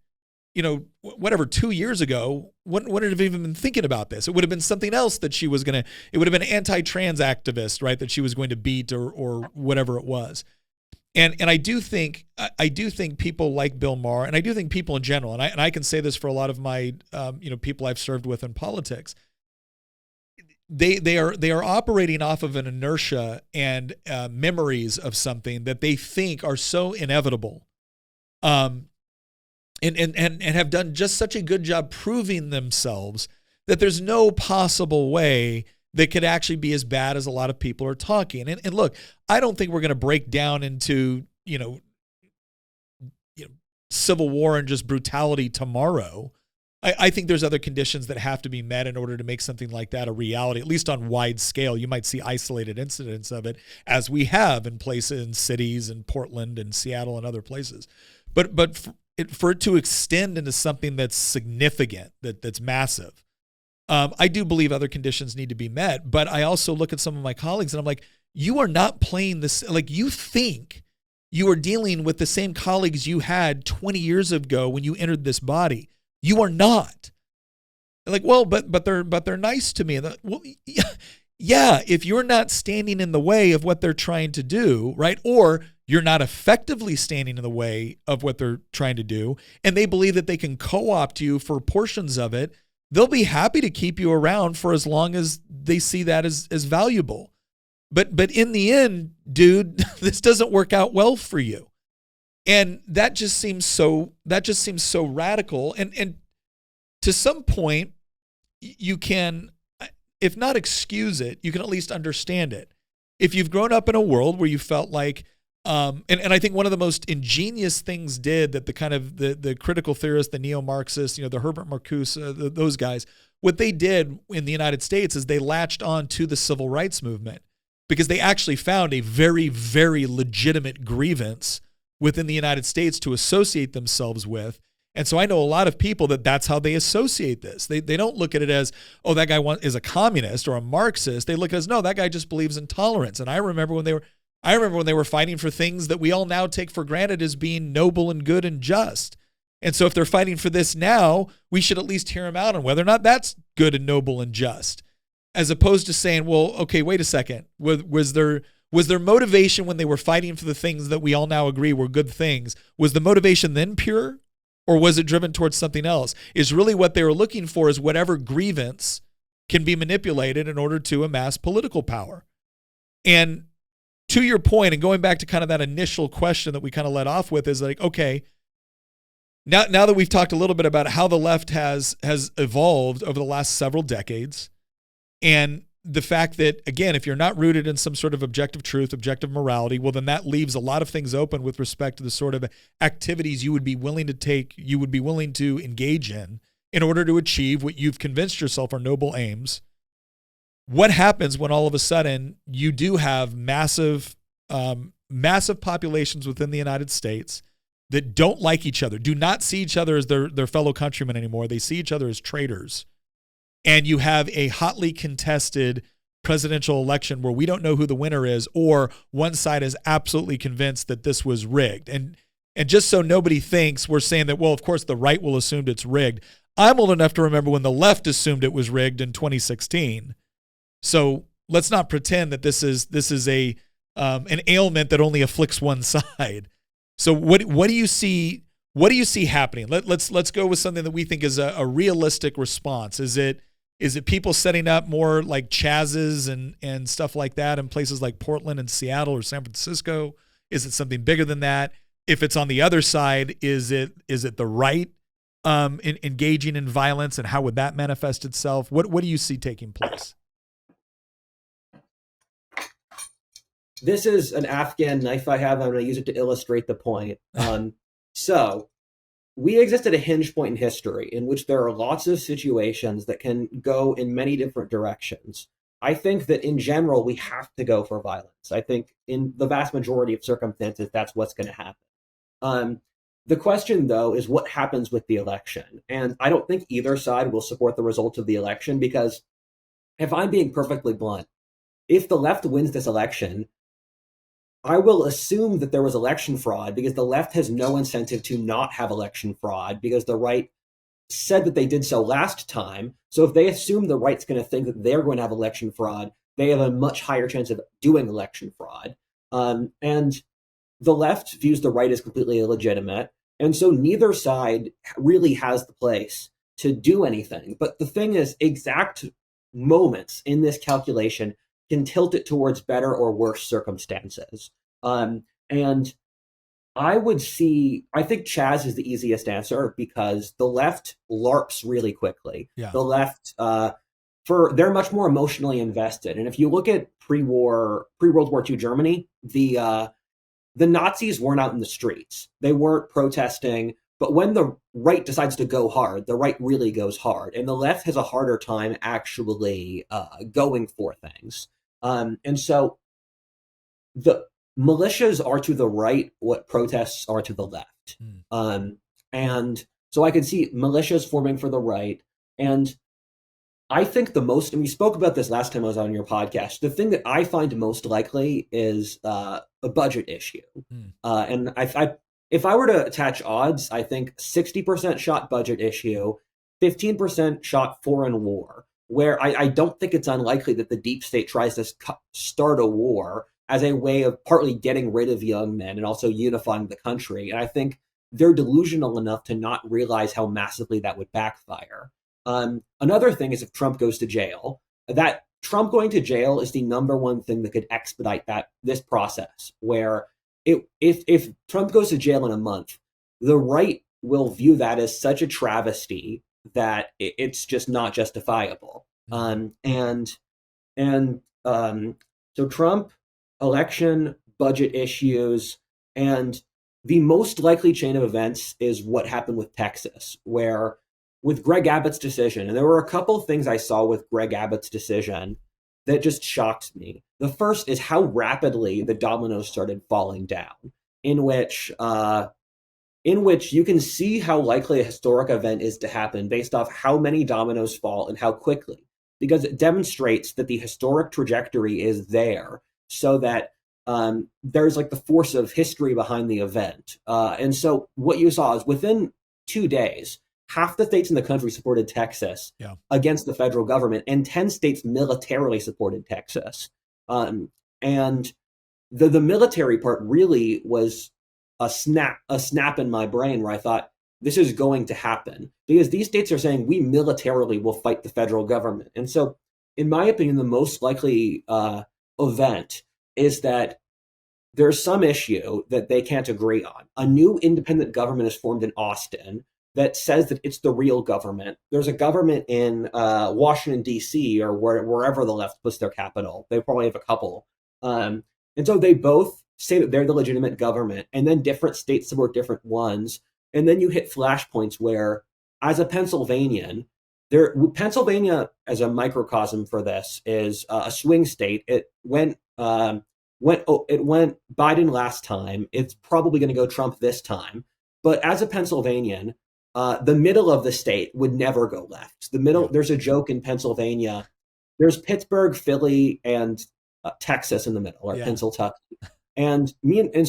2 years ago, wouldn't have even been thinking about this. It would have been something else that it would have been an anti-trans activist, right, that she was going to beat or whatever it was. And I do think people like Bill Maher, and I do think people in general, and I can say this for a lot of my people I've served with in politics, they are operating off of an inertia and memories of something that they think are so inevitable, and have done just such a good job proving themselves that there's no possible way that could actually be as bad as a lot of people are talking. And look, I don't think we're going to break down into, civil war and just brutality tomorrow. I think there's other conditions that have to be met in order to make something like that a reality, at least on wide scale. You might see isolated incidents of it, as we have in cities in Portland and Seattle and other places. But for it to extend into something that's significant, that's massive, I do believe other conditions need to be met. But I also look at some of my colleagues and I'm like, you are not playing this. Like, you think you are dealing with the same colleagues you had 20 years ago when you entered this body. You are not. They're like, well, but they're nice to me. And well, yeah, if you're not standing in the way of what they're trying to do, right? Or you're not effectively standing in the way of what they're trying to do, and they believe that they can co-opt you for portions of it, they'll be happy to keep you around for as long as they see that as valuable. But in the end, dude, this doesn't work out well for you. And that just seems so radical. And to some point, you can, if not excuse it, you can at least understand it. If you've grown up in a world where you felt like, and I think one of the most ingenious things that the kind of the critical theorists, the neo-Marxists, the Herbert Marcuse, those guys, what they did in the United States is they latched on to the civil rights movement, because they actually found a very, very legitimate grievance within the United States to associate themselves with. And so I know a lot of people that's how they associate this. They don't look at it as, oh, that guy is a communist or a Marxist. They look at it as, no, that guy just believes in tolerance. And I remember when they were fighting for things that we all now take for granted as being noble and good and just. And so if they're fighting for this now, we should at least hear them out on whether or not that's good and noble and just, as opposed to saying, well, okay, wait a second. Was there motivation when they were fighting for the things that we all now agree were good things? Was the motivation then pure? or was it driven towards something else? Is really what they were looking for is whatever grievance can be manipulated in order to amass political power. And to your point, and going back to kind of that initial question that we kind of led off with, is like, okay, now that we've talked a little bit about how the left has evolved over the last several decades, and the fact that, again, if you're not rooted in some sort of objective truth, objective morality, well, then that leaves a lot of things open with respect to the sort of activities you would be willing to take, you would be willing to engage in order to achieve what you've convinced yourself are noble aims. What happens when all of a sudden you do have massive populations within the United States that don't like each other, do not see each other as their fellow countrymen anymore. They see each other as traitors. And you have a hotly contested presidential election where we don't know who the winner is, or one side is absolutely convinced that this was rigged. And just so nobody thinks we're saying that, well, of course the right will assume it's rigged. I'm old enough to remember when the left assumed it was rigged in 2016. So let's not pretend that this is an ailment that only afflicts one side. So what do you see? What do you see happening? Let's go with something that we think is a realistic response. Is it people setting up more like Chaz's and stuff like that in places like Portland and Seattle or San Francisco? Is it something bigger than that? If it's on the other side, is it the right engaging in violence, and how would that manifest itself? What do you see taking place? This is an Afghan knife I have. I'm going to use it to illustrate the point. So we exist at a hinge point in history in which there are lots of situations that can go in many different directions. I think that in general, we have to go for violence. I think in the vast majority of circumstances, that's what's going to happen. The question, though, is what happens with the election. And I don't think either side will support the results of the election, because if I'm being perfectly blunt, if the left wins this election, I will assume that there was election fraud, because the left has no incentive to not have election fraud, because the right said that they did so last time. So if they assume the right's going to think that they're going to have election fraud, they have a much higher chance of doing election fraud. And the left views the right as completely illegitimate. And so neither side really has the place to do anything. But the thing is, exact moments in this calculation can tilt it towards better or worse circumstances. And I think Chaz is the easiest answer, because the left LARPs really quickly. Yeah. The left, they're much more emotionally invested. And if you look at pre-World War II Germany, the Nazis weren't out in the streets. They weren't protesting. But when the right decides to go hard, the right really goes hard. And the left has a harder time actually going for things. And so the militias are to the right what protests are to the left. And so I could see militias forming for the right. And I think and we spoke about this last time I was on your podcast, the thing that I find most likely is a budget issue. And if I were to attach odds, I think 60% shot budget issue, 15% shot foreign war, where I don't think it's unlikely that the deep state tries to start a war as a way of partly getting rid of young men and also unifying the country. And I think they're delusional enough to not realize how massively that would backfire. Another thing is if Trump goes to jail, that Trump going to jail is the number one thing that could expedite this process, where if Trump goes to jail in a month, the right will view that as such a travesty that it's just not justifiable. So Trump, election, budget issues, and the most likely chain of events is what happened with Texas, where with Greg Abbott's decision, and there were a couple of things I saw with Greg Abbott's decision that just shocked me. The first is how rapidly the dominoes started falling down, in which you can see how likely a historic event is to happen based off how many dominoes fall and how quickly, because it demonstrates that the historic trajectory is there, so that there's like the force of history behind the event. And so what you saw is within 2 days, half the states in the country supported Texas against the federal government, and 10 states militarily supported Texas. And the military part really was a snap in my brain, where I thought, this is going to happen because these states are saying we militarily will fight the federal government. And so, in my opinion, the most likely event is that there's some issue that they can't agree on. A new independent government is formed in Austin that says that it's the real government. There's a government in Washington, D.C., or wherever the left puts their capital. They probably have a couple. And so they both say that they're the legitimate government, and then different states support different ones. And then you hit flashpoints where, as a Pennsylvanian, Pennsylvania, as a microcosm for this, is a swing state. It went Biden last time. It's probably going to go Trump this time. But as a Pennsylvanian, the middle of the state would never go left. The middle. There's a joke in Pennsylvania. There's Pittsburgh, Philly, and Texas in the middle, or Pennsylvania. And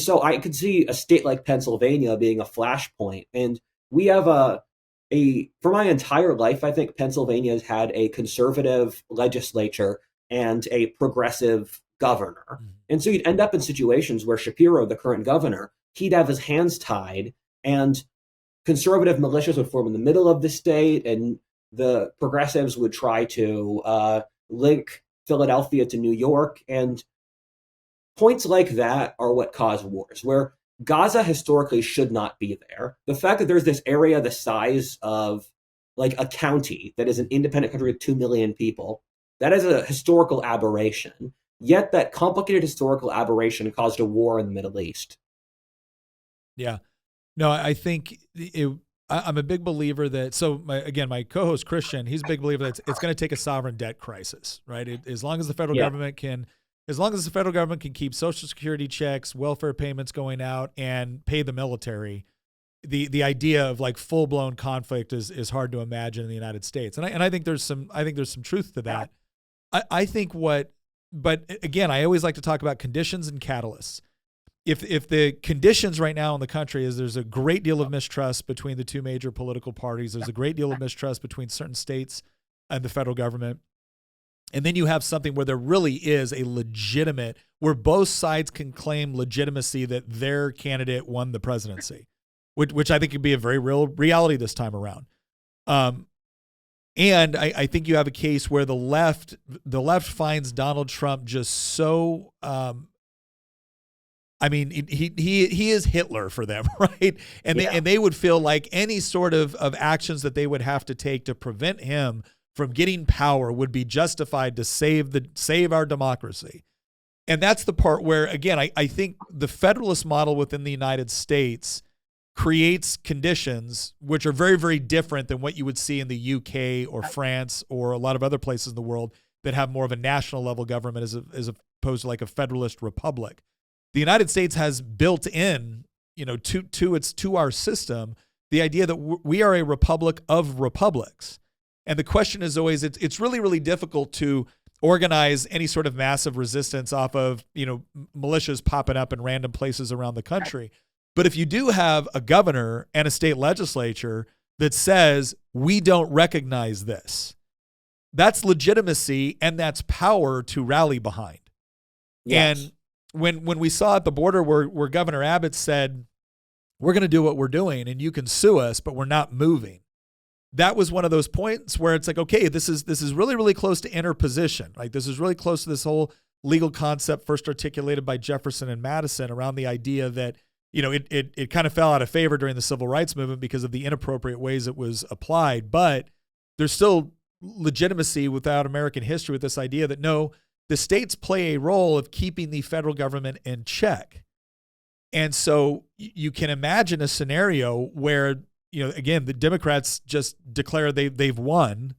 so I could see a state like Pennsylvania being a flashpoint. And we have for my entire life, I think Pennsylvania has had a conservative legislature and a progressive governor. Mm-hmm. And so you'd end up in situations where Shapiro, the current governor, he'd have his hands tied, and conservative militias would form in the middle of the state, and the progressives would try to link Philadelphia to New York. And points like that are what cause wars, where Gaza historically should not be there. The fact that there's this area the size of like a county that is an independent country with 2 million people, that is a historical aberration. Yet that complicated historical aberration caused a war in the Middle East. Yeah. No, I think I'm a big believer that, so my co-host Christian, he's a big believer that it's going to take a sovereign debt crisis, right? As long as the federal government can keep Social Security checks, welfare payments going out, and pay the military, the idea of like full blown conflict is hard to imagine in the United States. And I think there's some truth to that. But again, I always like to talk about conditions and catalysts. If the conditions right now in the country is there's a great deal of mistrust between the two major political parties, there's a great deal of mistrust between certain states and the federal government, and then you have something where there really is a legitimate, where both sides can claim legitimacy that their candidate won the presidency, which I think could be a very real reality this time around. And I think you have a case where the left finds Donald Trump just so, he is Hitler for them, right? And they would feel like any sort of actions that they would have to take to prevent him from getting power would be justified to save our democracy. And that's the part where, again, I think the Federalist model within the United States creates conditions which are very, very different than what you would see in the UK or France or a lot of other places in the world that have more of a national level government as opposed to like a federalist republic. The United States has built in, to our system, the idea that we are a republic of republics. And the question is always, it's really, really difficult to organize any sort of massive resistance off of, militias popping up in random places around the country. But if you do have a governor and a state legislature that says, we don't recognize this, that's legitimacy and that's power to rally behind. Yes. And when we saw at the border where Governor Abbott said, we're going to do what we're doing and you can sue us, but we're not moving. That was one of those points where it's like, okay, this is really, really close to interposition. Like this is really close to this whole legal concept first articulated by Jefferson and Madison around the idea that, it kind of fell out of favor during the civil rights movement because of the inappropriate ways it was applied. But there's still legitimacy without American history with this idea that no, the states play a role of keeping the federal government in check. And so you can imagine a scenario where, again, the Democrats just declare they've won.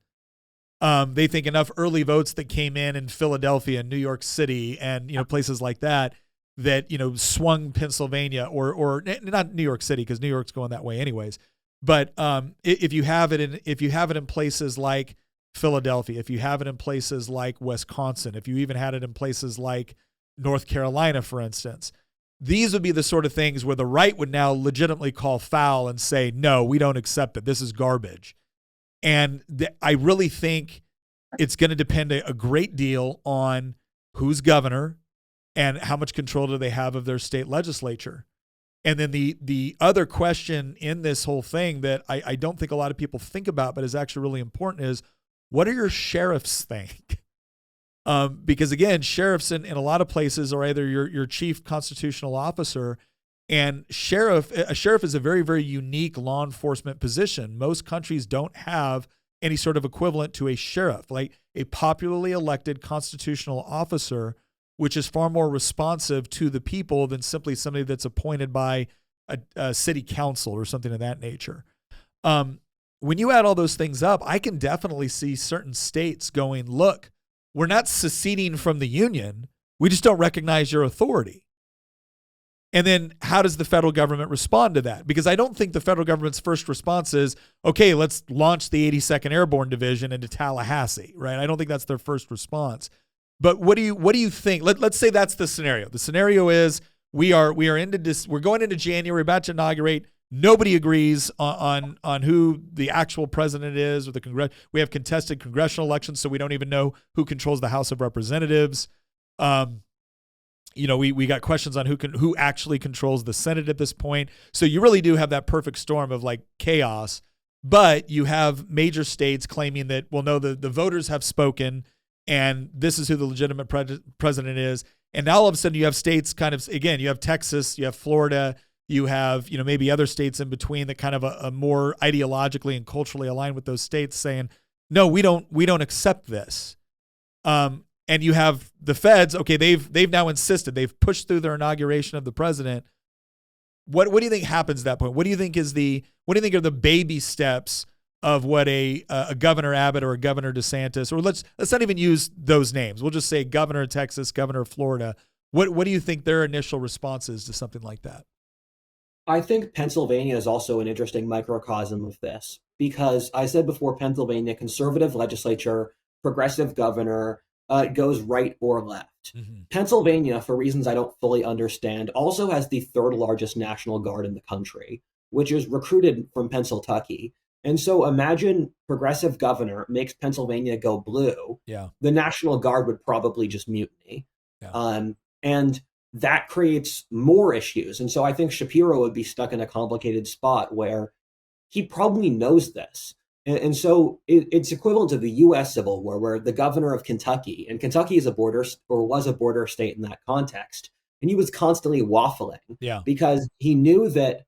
They think enough early votes that came in Philadelphia and New York City and, places like that, swung Pennsylvania or not New York City, because New York's going that way anyways. But if you have it in places like Philadelphia, if you have it in places like Wisconsin, if you even had it in places like North Carolina, for instance, these would be the sort of things where the right would now legitimately call foul and say, no, we don't accept it. This is garbage. And I really think it's going to depend a great deal on who's governor and how much control do they have of their state legislature. And then the other question in this whole thing that I don't think a lot of people think about, but is actually really important, is what do your sheriffs think? Because again, sheriffs in a lot of places are either your chief constitutional officer, and a sheriff is a very, very unique law enforcement position. Most countries don't have any sort of equivalent to a sheriff, like a popularly elected constitutional officer, which is far more responsive to the people than simply somebody that's appointed by a city council or something of that nature. When you add all those things up, I can definitely see certain states going, look, we're not seceding from the union. We just don't recognize your authority. And then how does the federal government respond to that? Because I don't think the federal government's first response is, okay, let's launch the 82nd Airborne Division into Tallahassee, right? I don't think that's their first response. But what do you think? Let's say that's the scenario. The scenario is we're going into January, about to inaugurate. Nobody agrees on who the actual president is, or the Congress. We have contested congressional elections, so we don't even know who controls the House of Representatives. We got questions on who actually controls the Senate at this point. So you really do have that perfect storm of like chaos. But you have major states claiming that, well, no, the voters have spoken, and this is who the legitimate president is. And now all of a sudden you have states kind of, again, you have Texas, you have Florida, you have, maybe other states in between that kind of a more ideologically and culturally aligned with those states saying, no, we don't accept this. And you have the feds, okay, they've now insisted, they've pushed through their inauguration of the president. What do you think happens at that point? What do you think are the baby steps of what a Governor Abbott or a Governor DeSantis, or let's not even use those names. We'll just say Governor of Texas, Governor of Florida. What do you think their initial response is to something like that? I think Pennsylvania is also an interesting microcosm of this, because I said before, Pennsylvania, conservative legislature, progressive governor, goes right or left. Mm-hmm. Pennsylvania, for reasons I don't fully understand, also has the third largest National Guard in the country, which is recruited from Pennsylvania. And so imagine progressive governor makes Pennsylvania go blue. Yeah. The National Guard would probably just mutiny. Yeah. And that creates more issues. And so I think Shapiro would be stuck in a complicated spot where he probably knows this. And so it's equivalent to the U.S. Civil War, where the governor of Kentucky, and Kentucky is was a border state in that context, and he was constantly waffling because he knew that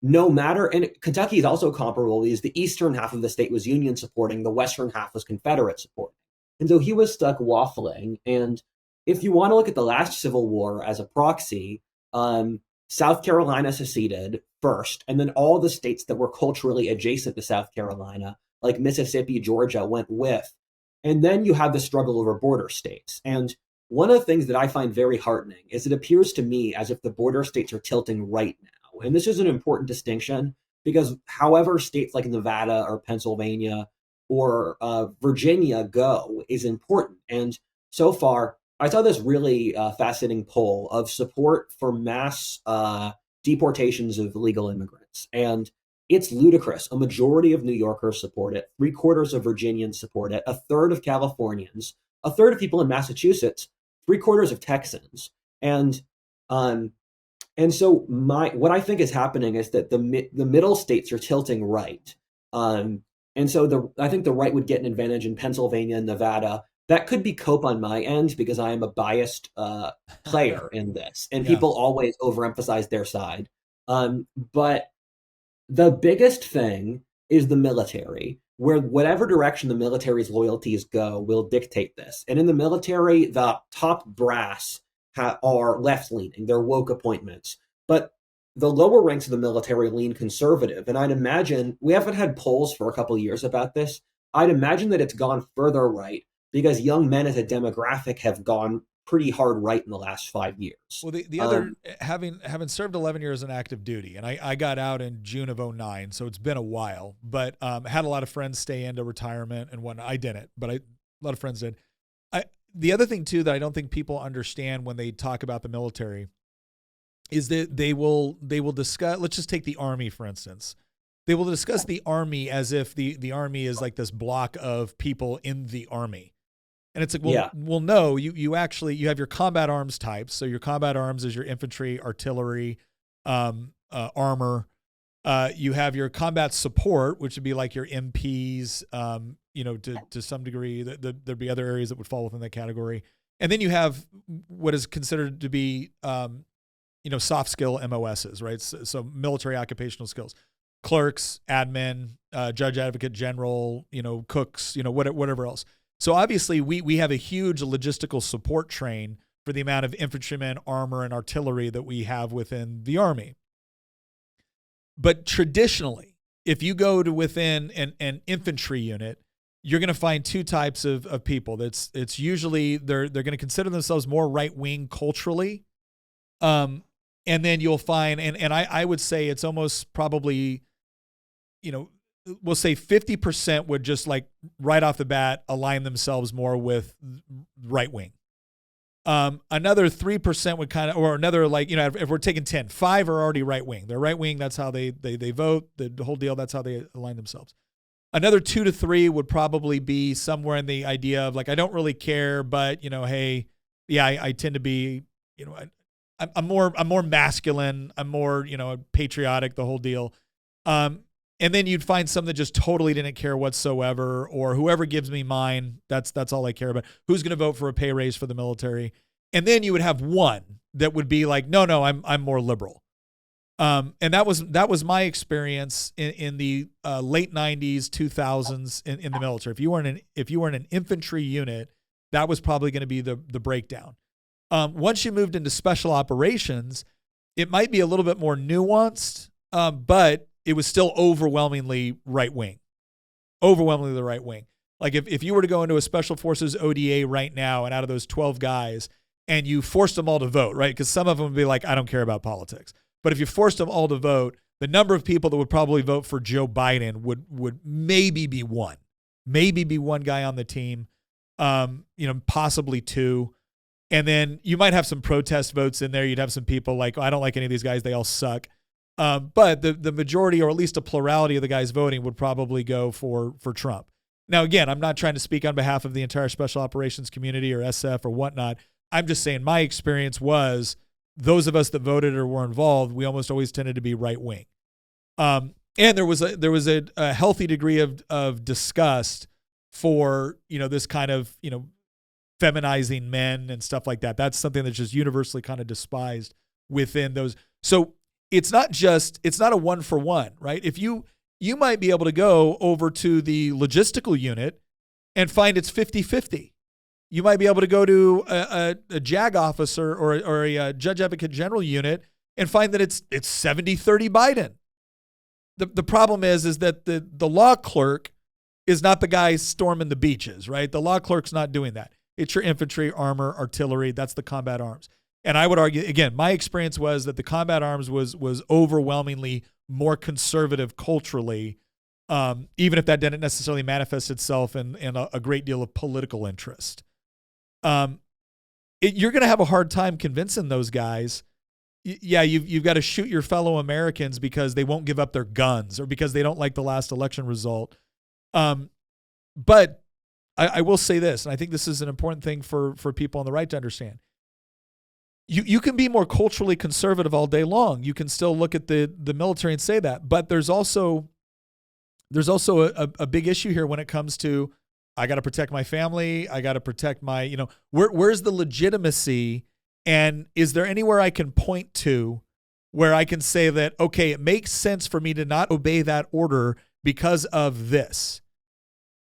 no matter, and Kentucky is also comparable, because the eastern half of the state was Union supporting, the western half was Confederate supporting. And so he was stuck waffling. And if you want to look at the last Civil War as a proxy, South Carolina seceded first, and then all the states that were culturally adjacent to South Carolina, like Mississippi, Georgia, went with. And then you have the struggle over border states. And one of the things that I find very heartening is it appears to me as if the border states are tilting right now. And this is an important distinction, because however states like Nevada or Pennsylvania or Virginia go is important. And so far, I saw this really fascinating poll of support for mass deportations of illegal immigrants. And it's ludicrous. A majority of New Yorkers support it. 3/4 of Virginians support it. 1/3 of Californians. 1/3 of people in Massachusetts. 3/4 of Texans. And so what I think is happening is that the middle states are tilting right. And so I think the right would get an advantage in Pennsylvania and Nevada. That could be cope on my end, because I am a biased player in this, and people always overemphasize their side. But the biggest thing is the military, where whatever direction the military's loyalties go will dictate this. And in the military, the top brass are left-leaning. They're woke appointments. But the lower ranks of the military lean conservative. And I'd imagine, we haven't had polls for a couple of years about this, I'd imagine that it's gone further right, because young men as a demographic have gone pretty hard right in the last 5 years. Well, the other, having served 11 years in active duty, and I got out in June of 2009, so it's been a while, but had a lot of friends stay into retirement and whatnot. I didn't, but a lot of friends did. The other thing, too, that I don't think people understand when they talk about the military is that they will discuss, let's just take the Army, for instance. They will discuss the Army as if the Army is like this block of people in the Army. And it's like, well, no, you actually, you have your combat arms types. So your combat arms is your infantry, artillery, armor. You have your combat support, which would be like your MPs, to some degree. There'd be other areas that would fall within that category. And then you have what is considered to be, soft skill MOSs, right? So military occupational skills, clerks, admin, judge, advocate, general, cooks, whatever else. So obviously we have a huge logistical support train for the amount of infantrymen, armor, and artillery that we have within the Army. But traditionally, if you go to within an infantry unit, you're going to find two types of people. It's usually they're going to consider themselves more right-wing culturally. And then you'll find, and I would say it's almost probably, we'll say 50% would just like right off the bat align themselves more with right-wing. Another 3% would kind of, or another if we're taking 10, 5 are already right wing. They're right wing. That's how they vote. The whole deal. That's how they align themselves. Another 2 to 3 would probably be somewhere in the idea of like, I don't really care, but hey, yeah, I tend to be, I'm more masculine. I'm more, patriotic, the whole deal. And then you'd find some that just totally didn't care whatsoever, or whoever gives me mine, that's all I care about. Who's going to vote for a pay raise for the military? And then you would have one that would be like, no, I'm more liberal. And that was my experience in the late 90s, 2000s in the military. If you were in an infantry unit, that was probably going to be the breakdown. Once you moved into special operations, it might be a little bit more nuanced, but it was still overwhelmingly right-wing. Overwhelmingly the right wing. Like if you were to go into a Special Forces ODA right now, and out of those 12 guys, and you forced them all to vote, right? Because some of them would be like, I don't care about politics. But if you forced them all to vote, the number of people that would probably vote for Joe Biden would maybe be one. Maybe be one guy on the team, possibly two. And then you might have some protest votes in there. You'd have some people like, I don't like any of these guys. They all suck. But the majority, or at least a plurality of the guys voting, would probably go for Trump. Now, again, I'm not trying to speak on behalf of the entire special operations community or SF or whatnot. I'm just saying my experience was those of us that voted or were involved, we almost always tended to be right wing. And there was a healthy degree of disgust for, this kind of, feminizing men and stuff like that. That's something that's just universally kind of despised within those. So it's not a 1-for-1, right? If you might be able to go over to the logistical unit and find it's 50-50. You might be able to go to a JAG officer or a judge advocate general unit and find that it's 70-30 Biden. The problem is that the law clerk is not the guy storming the beaches, right? The law clerk's not doing that. It's your infantry, armor, artillery. That's the combat arms. And I would argue, again, my experience was that the combat arms was overwhelmingly more conservative culturally, even if that didn't necessarily manifest itself in a great deal of political interest. You're going to have a hard time convincing those guys. You've got to shoot your fellow Americans because they won't give up their guns or because they don't like the last election result. But I will say this, and I think this is an important thing for people on the right to understand. You can be more culturally conservative all day long. You can still look at the military and say that, but there's also a big issue here when it comes to, I got to protect my family. I got to protect my, where's the legitimacy, and is there anywhere I can point to where I can say that, okay, it makes sense for me to not obey that order because of this.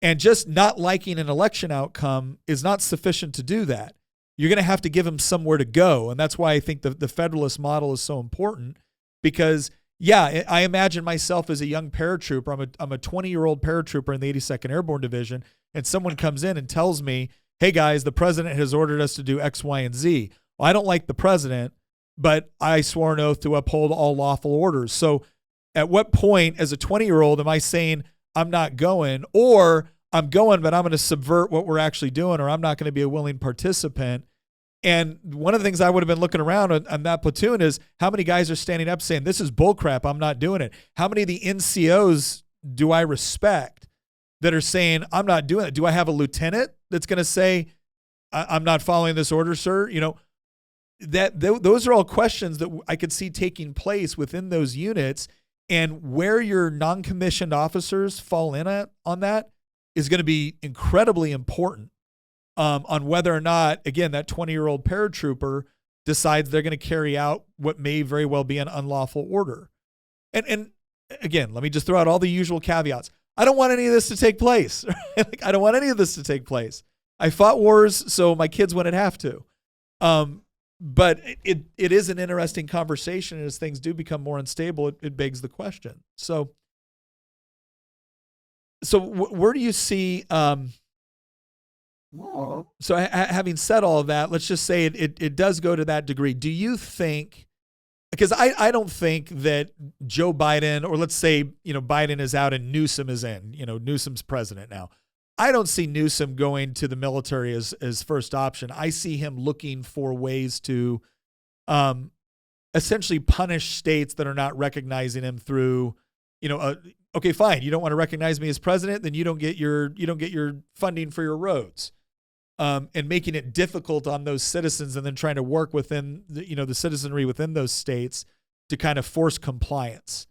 And just not liking an election outcome is not sufficient to do that. You're going to have to give them somewhere to go. And that's why I think the Federalist model is so important, because, yeah, I imagine myself as a young paratrooper. I'm a 20-year-old paratrooper in the 82nd Airborne Division, and someone comes in and tells me, hey, guys, the president has ordered us to do X, Y, and Z. Well, I don't like the president, but I swore an oath to uphold all lawful orders. So at what point as a 20-year-old am I saying I'm not going, or I'm going, but I'm going to subvert what we're actually doing, or I'm not going to be a willing participant? And one of the things I would have been looking around on that platoon is how many guys are standing up saying, this is bullcrap, I'm not doing it. How many of the NCOs do I respect that are saying, I'm not doing it? Do I have a lieutenant that's going to say, I'm not following this order, sir? those are all questions that I could see taking place within those units, and where your non-commissioned officers fall in on that is going to be incredibly important on whether or not, again, that 20-year-old paratrooper decides they're going to carry out what may very well be an unlawful order. And again, let me just throw out all the usual caveats. I don't want any of this to take place. Like, I don't want any of this to take place. I fought wars so my kids wouldn't have to. But it is an interesting conversation, and as things do become more unstable, it begs the question. So where do you see? So having said all of that, let's just say it does go to that degree. Do you think? Because I don't think that Joe Biden, or let's say, Biden is out and Newsom is in, Newsom's president now. I don't see Newsom going to the military as first option. I see him looking for ways to essentially punish states that are not recognizing him through, okay, fine, you don't want to recognize me as president, then you don't get your funding for your roads. And making it difficult on those citizens, and then trying to work within the citizenry within those states to kind of force compliance.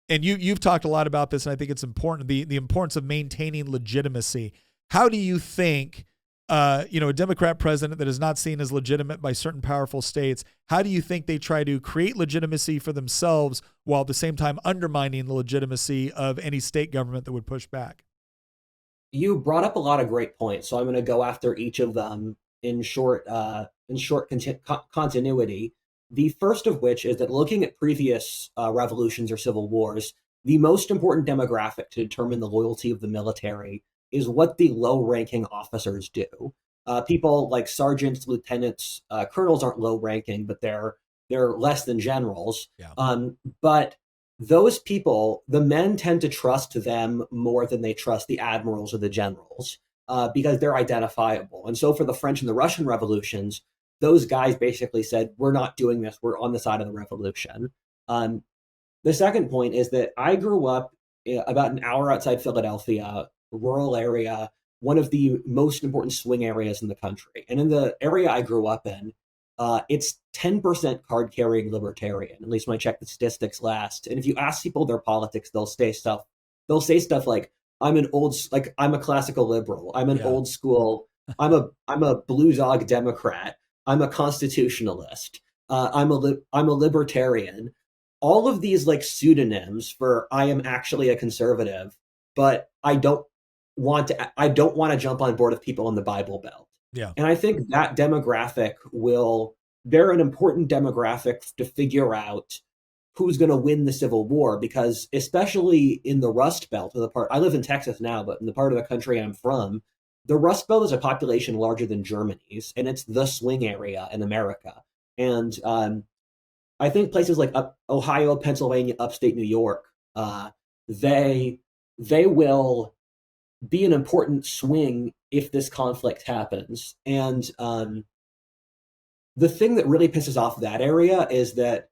And you've talked a lot about this, and I think it's important, the importance of maintaining legitimacy. How do you think, a Democrat president that is not seen as legitimate by certain powerful states, how do you think they try to create legitimacy for themselves while at the same time undermining the legitimacy of any state government that would push back? You brought up a lot of great points, so I'm going to go after each of them in short continuity. The first of which is that, looking at previous revolutions or civil wars, the most important demographic to determine the loyalty of the military is what the low-ranking officers do. People like sergeants, lieutenants, colonels aren't low-ranking, but they're less than generals. Yeah. But those people, the men tend to trust them more than they trust the admirals or the generals, because they're identifiable. And so for the French and the Russian revolutions, those guys basically said, we're not doing this. We're on the side of the revolution. The second point is that I grew up about an hour outside Philadelphia, rural area, one of the most important swing areas in the country. And in the area I grew up in, it's 10% card-carrying libertarian, at least when I checked the statistics last. And if you ask people their politics, they'll say stuff like, I'm a classical liberal. I'm an old school. I'm a blue dog Democrat. I'm a constitutionalist. I'm a libertarian. All of these like pseudonyms for I am actually a conservative, but I don't want to jump on board with people in the Bible Belt. Yeah. And I think that demographic they're an important demographic to figure out who's going to win the Civil War, because especially in the Rust Belt, I live in Texas now, but in the part of the country I'm from, the Rust Belt is a population larger than Germany's, and it's the swing area in America. And I think places like Ohio, Pennsylvania, upstate New York, they will be an important swing if this conflict happens. And the thing that really pisses off that area is that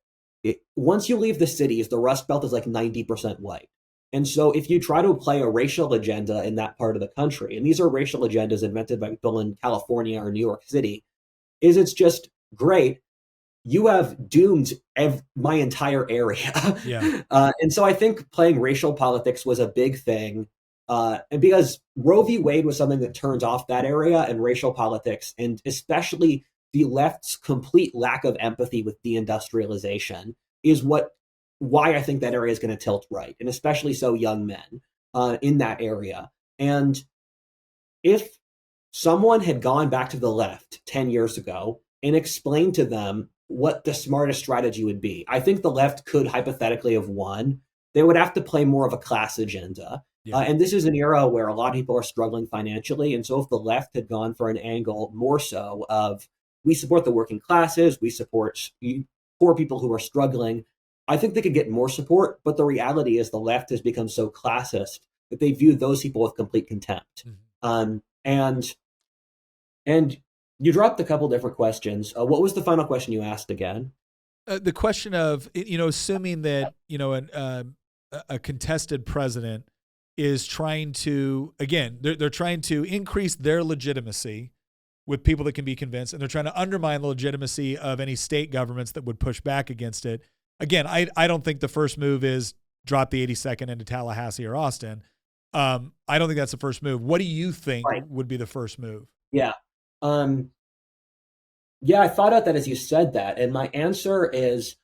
once you leave the cities, the Rust Belt is like 90% white. And so if you try to play a racial agenda in that part of the country, and these are racial agendas invented by people in California or New York City, it's just great. You have doomed my entire area. Yeah. And so I think playing racial politics was a big thing. And because Roe v. Wade was something that turns off that area and racial politics, and especially the left's complete lack of empathy with deindustrialization, is why I think that area is going to tilt right, and especially so young men in that area. And if someone had gone back to the left 10 years ago and explained to them what the smartest strategy would be, I think the left could hypothetically have won. They would have to play more of a class agenda. Yeah. And this is an era where a lot of people are struggling financially. And so if the left had gone for an angle more so of, we support the working classes, we support poor people who are struggling, I think they could get more support. But the reality is the left has become so classist that they view those people with complete contempt. Mm-hmm. And you dropped a couple different questions. What was the final question you asked again? The question of, assuming that, a contested president is trying to, again, they're trying to increase their legitimacy with people that can be convinced, and they're trying to undermine the legitimacy of any state governments that would push back against it. Again, I don't think the first move is drop the 82nd into Tallahassee or Austin. I don't think that's the first move. What do you think would be the first move? Yeah. Yeah, I thought about that as you said that. And my answer is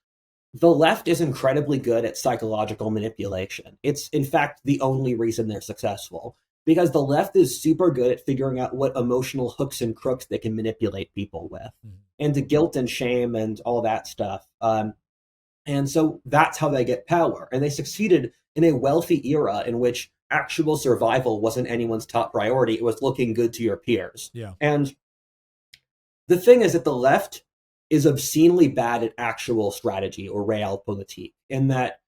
the left is incredibly good at psychological manipulation. It's, in fact, the only reason they're successful, because the left is super good at figuring out what emotional hooks and crooks they can manipulate people with, and the guilt and shame and all that stuff. And so that's how they get power. And they succeeded in a wealthy era in which actual survival wasn't anyone's top priority. It was looking good to your peers. Yeah. And the thing is that the left is obscenely bad at actual strategy or realpolitik, in that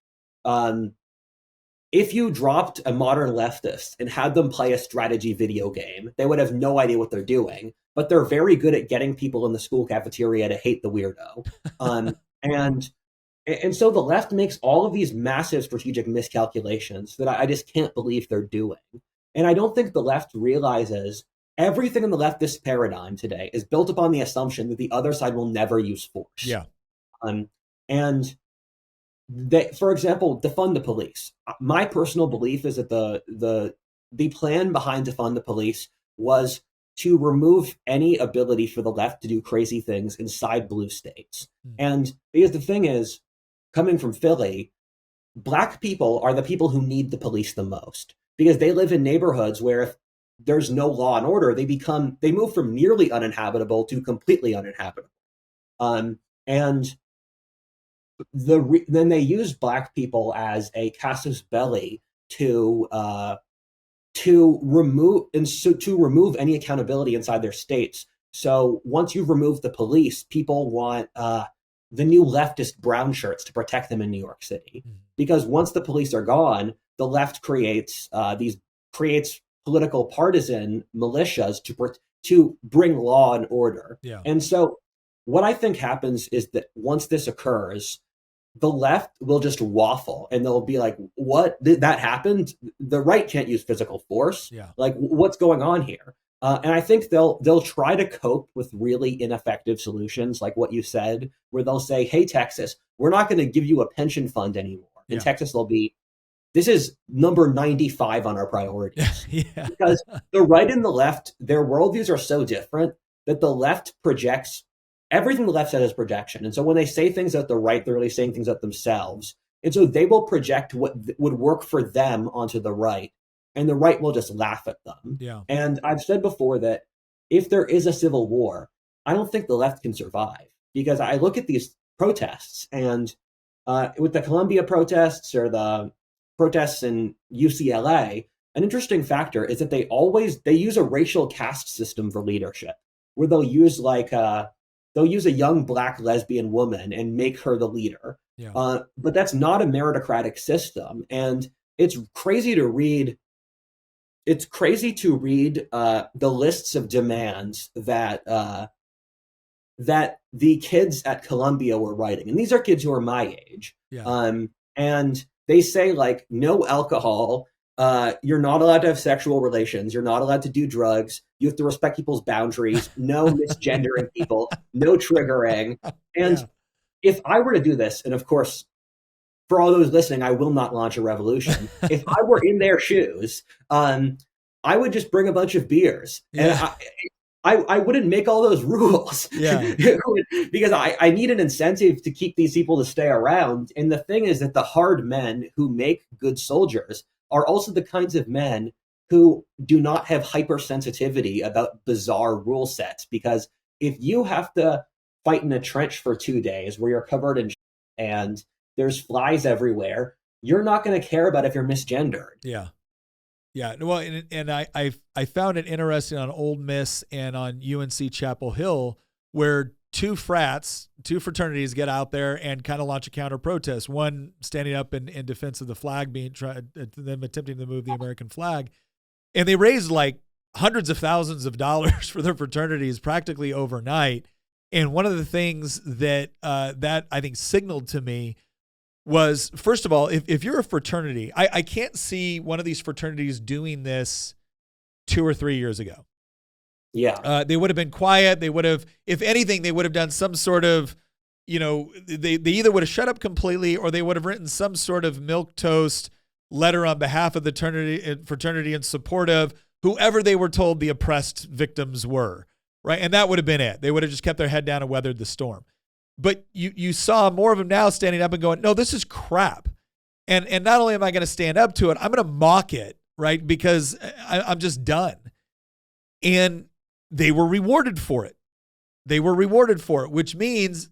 if you dropped a modern leftist and had them play a strategy video game, they would have no idea what they're doing, but they're very good at getting people in the school cafeteria to hate the weirdo. And so the left makes all of these massive strategic miscalculations that I just can't believe they're doing. And I don't think the left realizes everything in the leftist paradigm today is built upon the assumption that the other side will never use force. Yeah. And they, for example, defund the police. My personal belief is that the plan behind defund the police was to remove any ability for the left to do crazy things inside blue states. And because the thing is, coming from Philly, Black people are the people who need the police the most, because they live in neighborhoods where if there's no law and order, they move from nearly uninhabitable to completely uninhabitable. And then they use Black people as a casus belli to remove any accountability inside their states. So once you've removed the police, people want the new leftist brown shirts to protect them in New York City, because once the police are gone, the left creates political partisan militias to bring law and order. Yeah. And so what I think happens is that once this occurs, the left will just waffle and they'll be like, what, that happened? The right can't use physical force. Yeah. Like, what's going on here? And I think they'll try to cope with really ineffective solutions, like what you said, where they'll say, hey, Texas, we're not going to give you a pension fund anymore. In Texas, they'll be, this is number 95 on our priorities. Yeah. Because the right and the left, their worldviews are so different that the left projects everything the left says is projection. And so when they say things at the right, they're really saying things at themselves. And so they will project what would work for them onto the right, and the right will just laugh at them. Yeah. And I've said before that if there is a civil war, I don't think the left can survive, because I look at these protests, and with the Columbia protests or the protests in UCLA, an interesting factor is that they use a racial caste system for leadership, where they'll use a young Black lesbian woman and make her the leader. Yeah. But that's not a meritocratic system. And it's crazy to read. It's crazy to read the lists of demands that the kids at Columbia were writing. And these are kids who are my age. Yeah. And they say, like, no alcohol. You're not allowed to have sexual relations. You're not allowed to do drugs. You have to respect people's boundaries. No misgendering people. No triggering. And if I were to do this, and of course, for all those listening, I will not launch a revolution. If I were in their shoes, I would just bring a bunch of beers. Yeah. And I wouldn't make all those rules. Yeah. Because I need an incentive to keep these people to stay around. And the thing is that the hard men who make good soldiers are also the kinds of men who do not have hypersensitivity about bizarre rule sets. Because if you have to fight in a trench for 2 days where you're covered in and there's flies everywhere, you're not going to care about if you're misgendered. Yeah. Yeah. Well, and I found it interesting on Ole Miss and on UNC Chapel Hill, where two fraternities get out there and kind of launch a counter protest. One standing up in defense of the flag, them attempting to move the American flag. And they raised like hundreds of thousands of dollars for their fraternities practically overnight. And one of the things that I think signaled to me was, first of all, if you're a fraternity, I can't see one of these fraternities doing this 2 or 3 years ago. Yeah. They would have been quiet. They would have, if anything, they would have done some sort of, they either would have shut up completely or they would have written some sort of milquetoast letter on behalf of the fraternity in support of whoever they were told the oppressed victims were, right? And that would have been it. They would have just kept their head down and weathered the storm. But you saw more of them now standing up and going, no, this is crap. And not only am I going to stand up to it, I'm going to mock it, right? Because I'm just done. And they were rewarded for it. They were rewarded for it, which means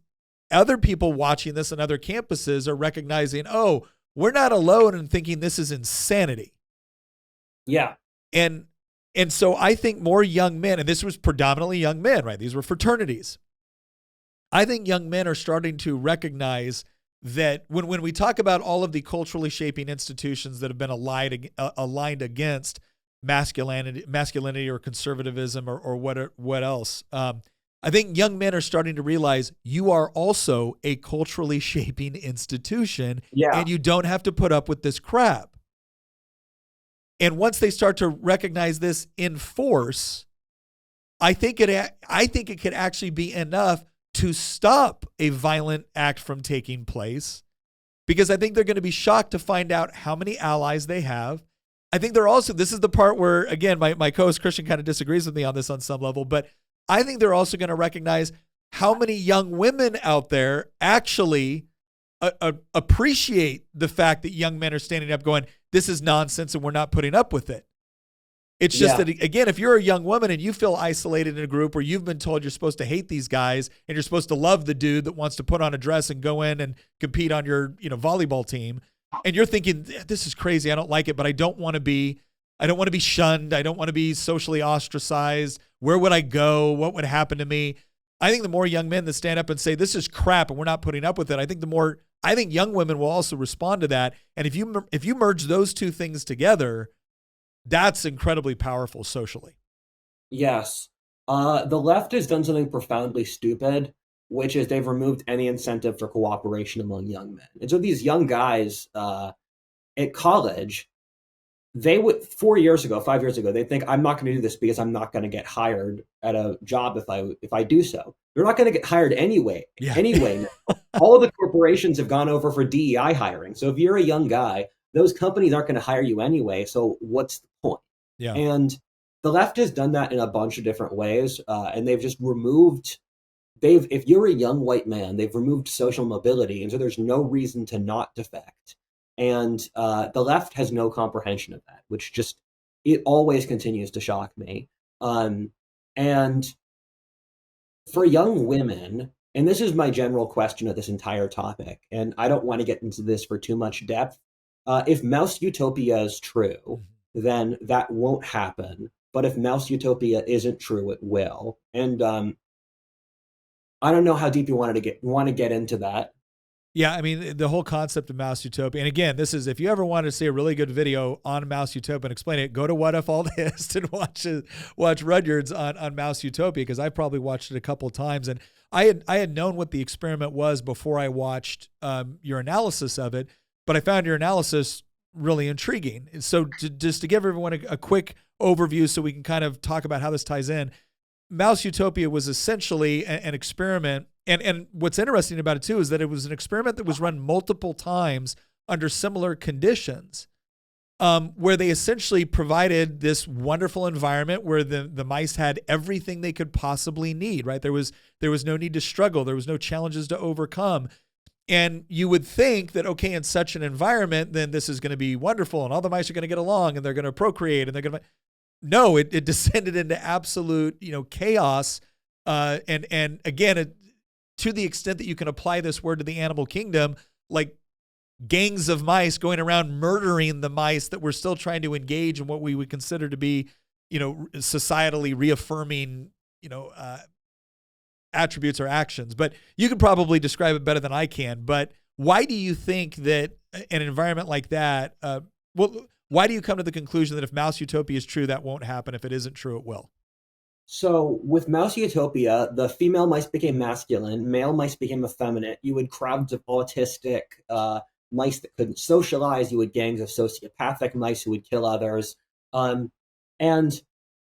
other people watching this on other campuses are recognizing, oh, we're not alone in thinking this is insanity. Yeah. And so I think more young men, and this was predominantly young men, right? These were fraternities. I think young men are starting to recognize that when we talk about all of the culturally shaping institutions that have been aligned against masculinity or conservatism or what else, I think young men are starting to realize you are also a culturally shaping institution, and you don't have to put up with this crap. And once they start to recognize this in force, I think it could actually be enough to stop a violent act from taking place, because I think they're going to be shocked to find out how many allies they have. I think they're also, this is the part where, again, my co-host Christian kind of disagrees with me on this on some level, but I think they're also going to recognize how many young women out there actually appreciate the fact that young men are standing up going, this is nonsense and we're not putting up with it. It's just that, again, if you're a young woman and you feel isolated in a group where you've been told you're supposed to hate these guys and you're supposed to love the dude that wants to put on a dress and go in and compete on your volleyball team, and you're thinking, this is crazy, I don't like it, but I don't want to be shunned, I don't want to be socially ostracized, where would I go, what would happen to me? I think the more young men that stand up and say this is crap and we're not putting up with it, I think young women will also respond to that. And if you merge those two things together, that's incredibly powerful socially. Yes. The left has done something profoundly stupid, which is they've removed any incentive for cooperation among young men. And so these young guys at college, they would 5 years ago, they think, I'm not going to do this because I'm not going to get hired at a job if I do so. They're not going to get hired anyway. Yeah. Anyway, all of the corporations have gone over for DEI hiring. So if you're a young guy, those companies aren't going to hire you anyway. So what's the point? Yeah. And the left has done that in a bunch of different ways, and they've just if you're a young white man, they've removed social mobility, and so there's no reason to not defect. And the left has no comprehension of that, which it always continues to shock me. And for young women, and this is my general question of this entire topic, and I don't want to get into this for too much depth. If Mouse Utopia is true, then that won't happen. But if Mouse Utopia isn't true, it will. And I don't know how deep you want to get into that. Yeah, I mean, the whole concept of Mouse Utopia, and again, this is, if you ever wanted to see a really good video on Mouse Utopia and explain it, go to What If All This and watch Rudyard's on Mouse Utopia, because I probably watched it a couple of times, and I had known what the experiment was before I watched your analysis of it, but I found your analysis really intriguing. So just to give everyone a quick overview so we can kind of talk about how this ties in, Mouse Utopia was essentially an experiment. And what's interesting about it too is that it was an experiment that was run multiple times under similar conditions, where they essentially provided this wonderful environment where the mice had everything they could possibly need, right? There was no need to struggle. There was no challenges to overcome. And you would think that, okay, in such an environment, then this is going to be wonderful and all the mice are going to get along and they're going to procreate and they're going to, no, it descended into absolute, chaos. And again, to the extent that you can apply this word to the animal kingdom, like gangs of mice going around murdering the mice that were still trying to engage in what we would consider to be, societally reaffirming, attributes or actions. But you could probably describe it better than I can. But why do you think that an environment like that, why do you come to the conclusion that if Mouse Utopia is true, that won't happen? If it isn't true, it will? So with Mouse Utopia, the female mice became masculine, male mice became effeminate. You had crowds of autistic mice that couldn't socialize. You had gangs of sociopathic mice who would kill others. And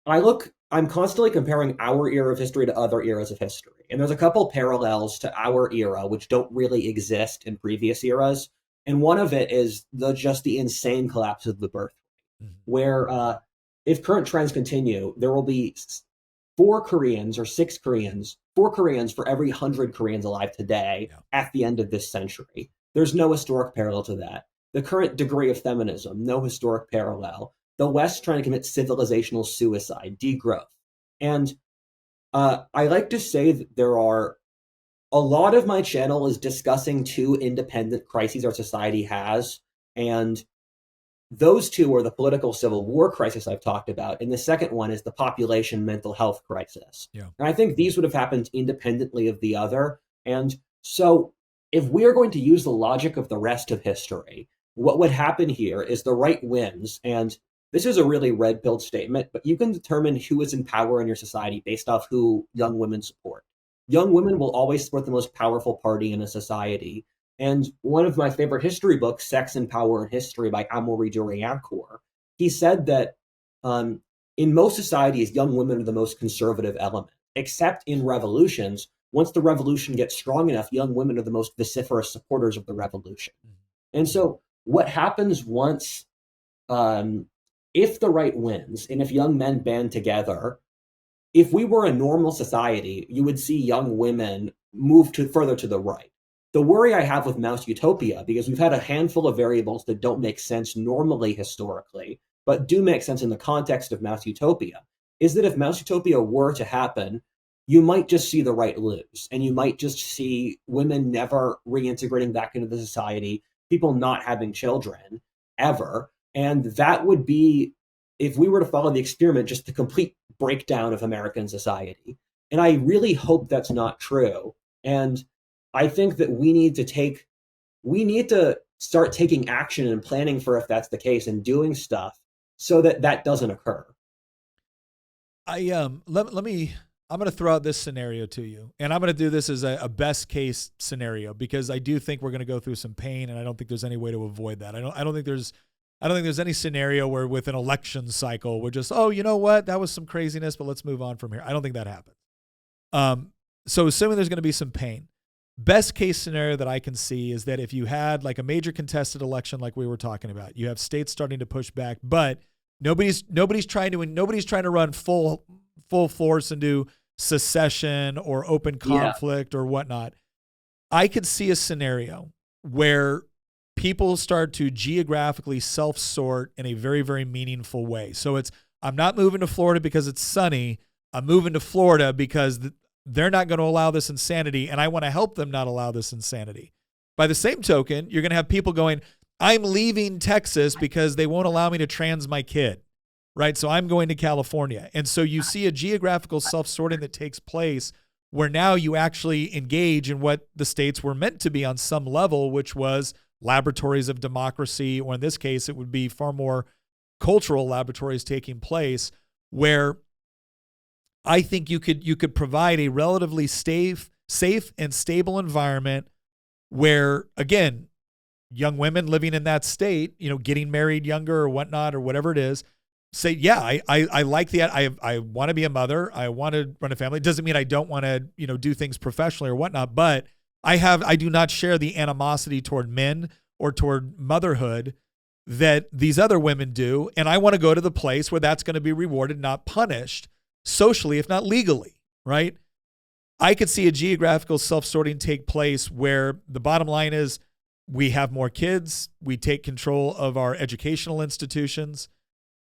I look I'm constantly comparing our era of history to other eras of history. And there's a couple parallels to our era which don't really exist in previous eras. And one of it is the insane collapse of the birth rate, Mhm. where if current trends continue, there will be 4 Koreans or 6 Koreans, 4 Koreans for every 100 Koreans alive today Yeah. at the end of this century. There's no historic parallel to that. The current degree of feminism, no historic parallel. The West trying to commit civilizational suicide, degrowth. And I like to say that there are a lot of my channel is discussing 2 independent crises our society has. And those two are the political civil war crisis I've talked about. And the second one is the population mental health crisis. Yeah. And I think these would have happened independently of the other. And so if we are going to use the logic of the rest of history, what would happen here is the right wins. And this is a really red pilled statement, but you can determine who is in power in your society based off who young women support. Young women will always support the most powerful party in a society. And one of my favorite history books, Sex and Power and History by Amaury de Riancourt, he said that in most societies, young women are the most conservative element, except in revolutions. Once the revolution gets strong enough, young women are the most vociferous supporters of the revolution. And so what happens once, if the right wins, and if young men band together, if we were a normal society, you would see young women move further to the right. The worry I have with Mouse Utopia, because we've had a handful of variables that don't make sense normally historically, but do make sense in the context of Mouse Utopia, is that if Mouse Utopia were to happen, you might just see the right lose, and you might just see women never reintegrating back into the society, people not having children ever. And that would be, if we were to follow the experiment, just the complete breakdown of American society. And I really hope that's not true. And I think that we need to start taking action and planning for if that's the case and doing stuff so that that doesn't occur. I'm going to throw out this scenario to you, and I'm going to do this as a best case scenario because I do think we're going to go through some pain, and I don't think there's any way to avoid that. I don't think there's any scenario where with an election cycle we're just, oh, you know what, that was some craziness, but let's move on from here. I don't think that happens. So assuming there's going to be some pain, best case scenario that I can see is that if you had like a major contested election, like we were talking about, you have states starting to push back, but nobody's trying to run full force into secession or open conflict or whatnot. I could see a scenario where people start to geographically self-sort in a very, very meaningful way. So I'm not moving to Florida because it's sunny. I'm moving to Florida because they're not going to allow this insanity, and I want to help them not allow this insanity. By the same token, you're going to have people going, I'm leaving Texas because they won't allow me to trans my kid, right? So I'm going to California. And so you see a geographical self-sorting that takes place where now you actually engage in what the states were meant to be on some level, which was laboratories of democracy, or in this case, it would be far more cultural laboratories taking place, where I think you could provide a relatively safe and stable environment where, again, young women living in that state, getting married younger or whatnot or whatever it is, say, yeah, I like I want to be a mother. I want to run a family. It doesn't mean I don't want to, do things professionally or whatnot, but I do not share the animosity toward men or toward motherhood that these other women do. And I want to go to the place where that's going to be rewarded, not punished socially, if not legally, right? I could see a geographical self-sorting take place where the bottom line is we have more kids, we take control of our educational institutions.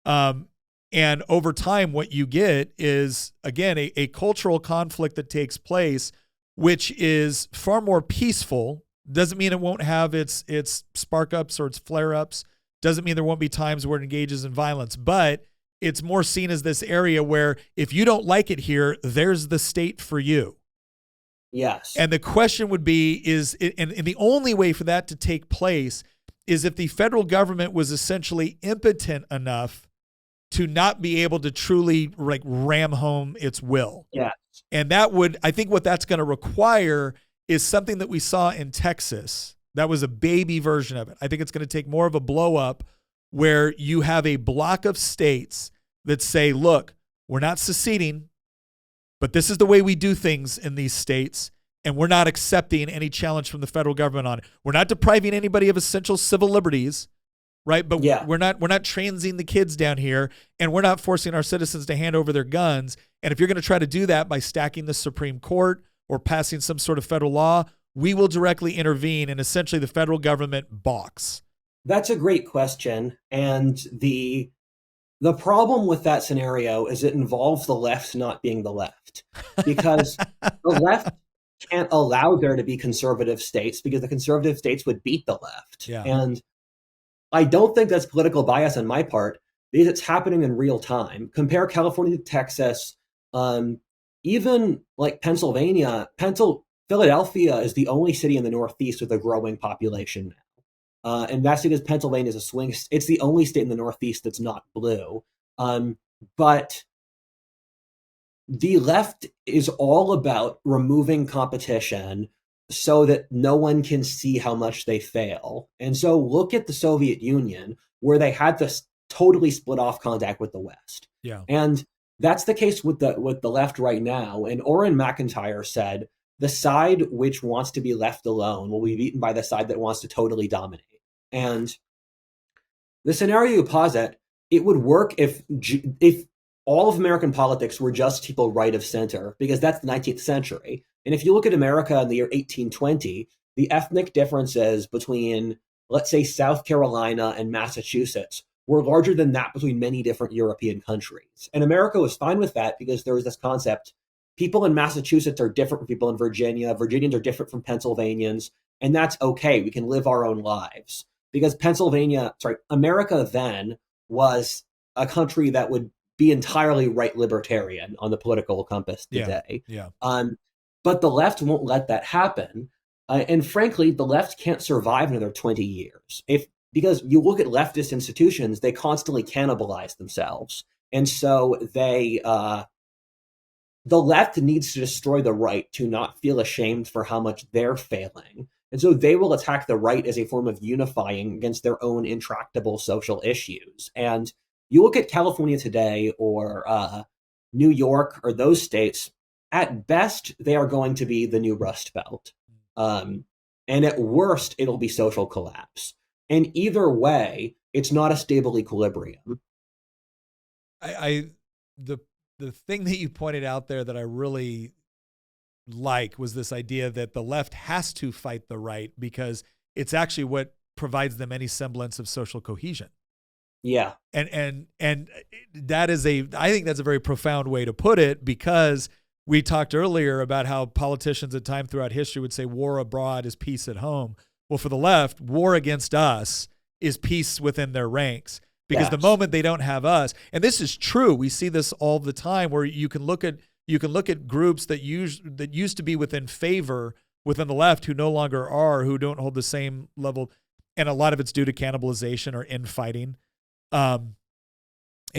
And over time, what you get is, again, a cultural conflict that takes place, which is far more peaceful. Doesn't mean it won't have its spark ups or its flare ups. Doesn't mean there won't be times where it engages in violence, but it's more seen as this area where if you don't like it here, there's the state for you. Yes. And the question would be and the only way for that to take place is if the federal government was essentially impotent enough to not be able to truly ram home its will. Yes. And I think what that's going to require is something that we saw in Texas. That was a baby version of it. I think it's going to take more of a blow up where you have a block of states that say, look, we're not seceding, but this is the way we do things in these states, and we're not accepting any challenge from the federal government on it. We're not depriving anybody of essential civil liberties, right? But we're not transing the kids down here, and we're not forcing our citizens to hand over their guns. And if you're going to try to do that by stacking the Supreme Court or passing some sort of federal law, we will directly intervene, and essentially the federal government balks. That's a great question. And the problem with that scenario is it involves the left not being the left, because the left can't allow there to be conservative states because the conservative states would beat the left. Yeah. And I don't think that's political bias on my part because it's happening in real time. Compare California to Texas, even like Pennsylvania. Philadelphia is the only city in the Northeast with a growing population now. And that's because Pennsylvania is a swing. It's the only state in the Northeast that's not blue. But the left is all about removing competition so that no one can see how much they fail. And so look at the Soviet Union, where they had this totally split off contact with the West. Yeah. And that's the case with the left right now. And Orrin McIntyre said, the side which wants to be left alone will be beaten by the side that wants to totally dominate. And the scenario you posit, it would work if all of American politics were just people right of center, because that's the 19th century. And if you look at America in the year 1820, the ethnic differences between, let's say, South Carolina and Massachusetts were larger than that between many different European countries. And America was fine with that because there was this concept: people in Massachusetts are different from people in Virginia. Virginians are different from Pennsylvanians. And that's okay. We can live our own lives. Because America then was a country that would be entirely right libertarian on the political compass today. Yeah. But the left won't let that happen. And frankly, the left can't survive another 20 years. Because you look at leftist institutions, they constantly cannibalize themselves. And so the left needs to destroy the right to not feel ashamed for how much they're failing. And so they will attack the right as a form of unifying against their own intractable social issues. And you look at California today or New York or those states, at best, they are going to be the new Rust Belt. And at worst, it'll be social collapse. And either way, it's not a stable equilibrium. The thing that you pointed out there that I really was this idea that the left has to fight the right because it's actually what provides them any semblance of social cohesion. Yeah. And that is I think that's a very profound way to put it, because we talked earlier about how politicians at time throughout history would say war abroad is peace at home. Well, for the left, war against us is peace within their ranks, because the moment they don't have us, and this is true, we see this all the time, where you can look at groups that used to be within favor within the left who no longer are, who don't hold the same level, and a lot of it's due to cannibalization or infighting. And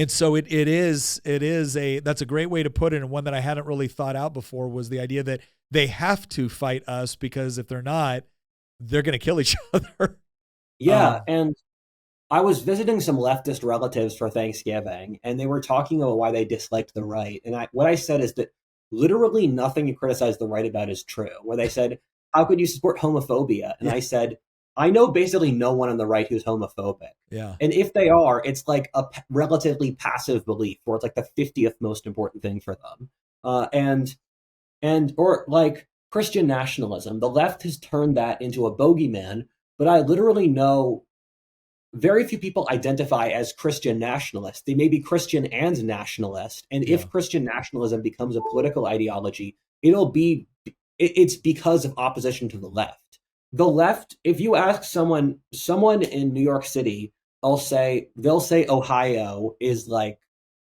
so that's a great way to put it, and one that I hadn't really thought out before, was the idea that they have to fight us, because if they're not, they're going to kill each other. Yeah, and I was visiting some leftist relatives for Thanksgiving, and they were talking about why they disliked the right. And what I said is that literally nothing you criticize the right about is true. Where they said, how could you support homophobia? And I said, I know basically no one on the right who's homophobic. Yeah. And if they are, it's like a relatively passive belief, or it's like the 50th most important thing for them. Or like Christian nationalism. The left has turned that into a bogeyman, but I literally know very few people identify as Christian nationalists. They may be Christian and nationalist. And if Christian nationalism becomes a political ideology, it's because of opposition to the left. The left, if you ask someone in New York City, they'll say Ohio is like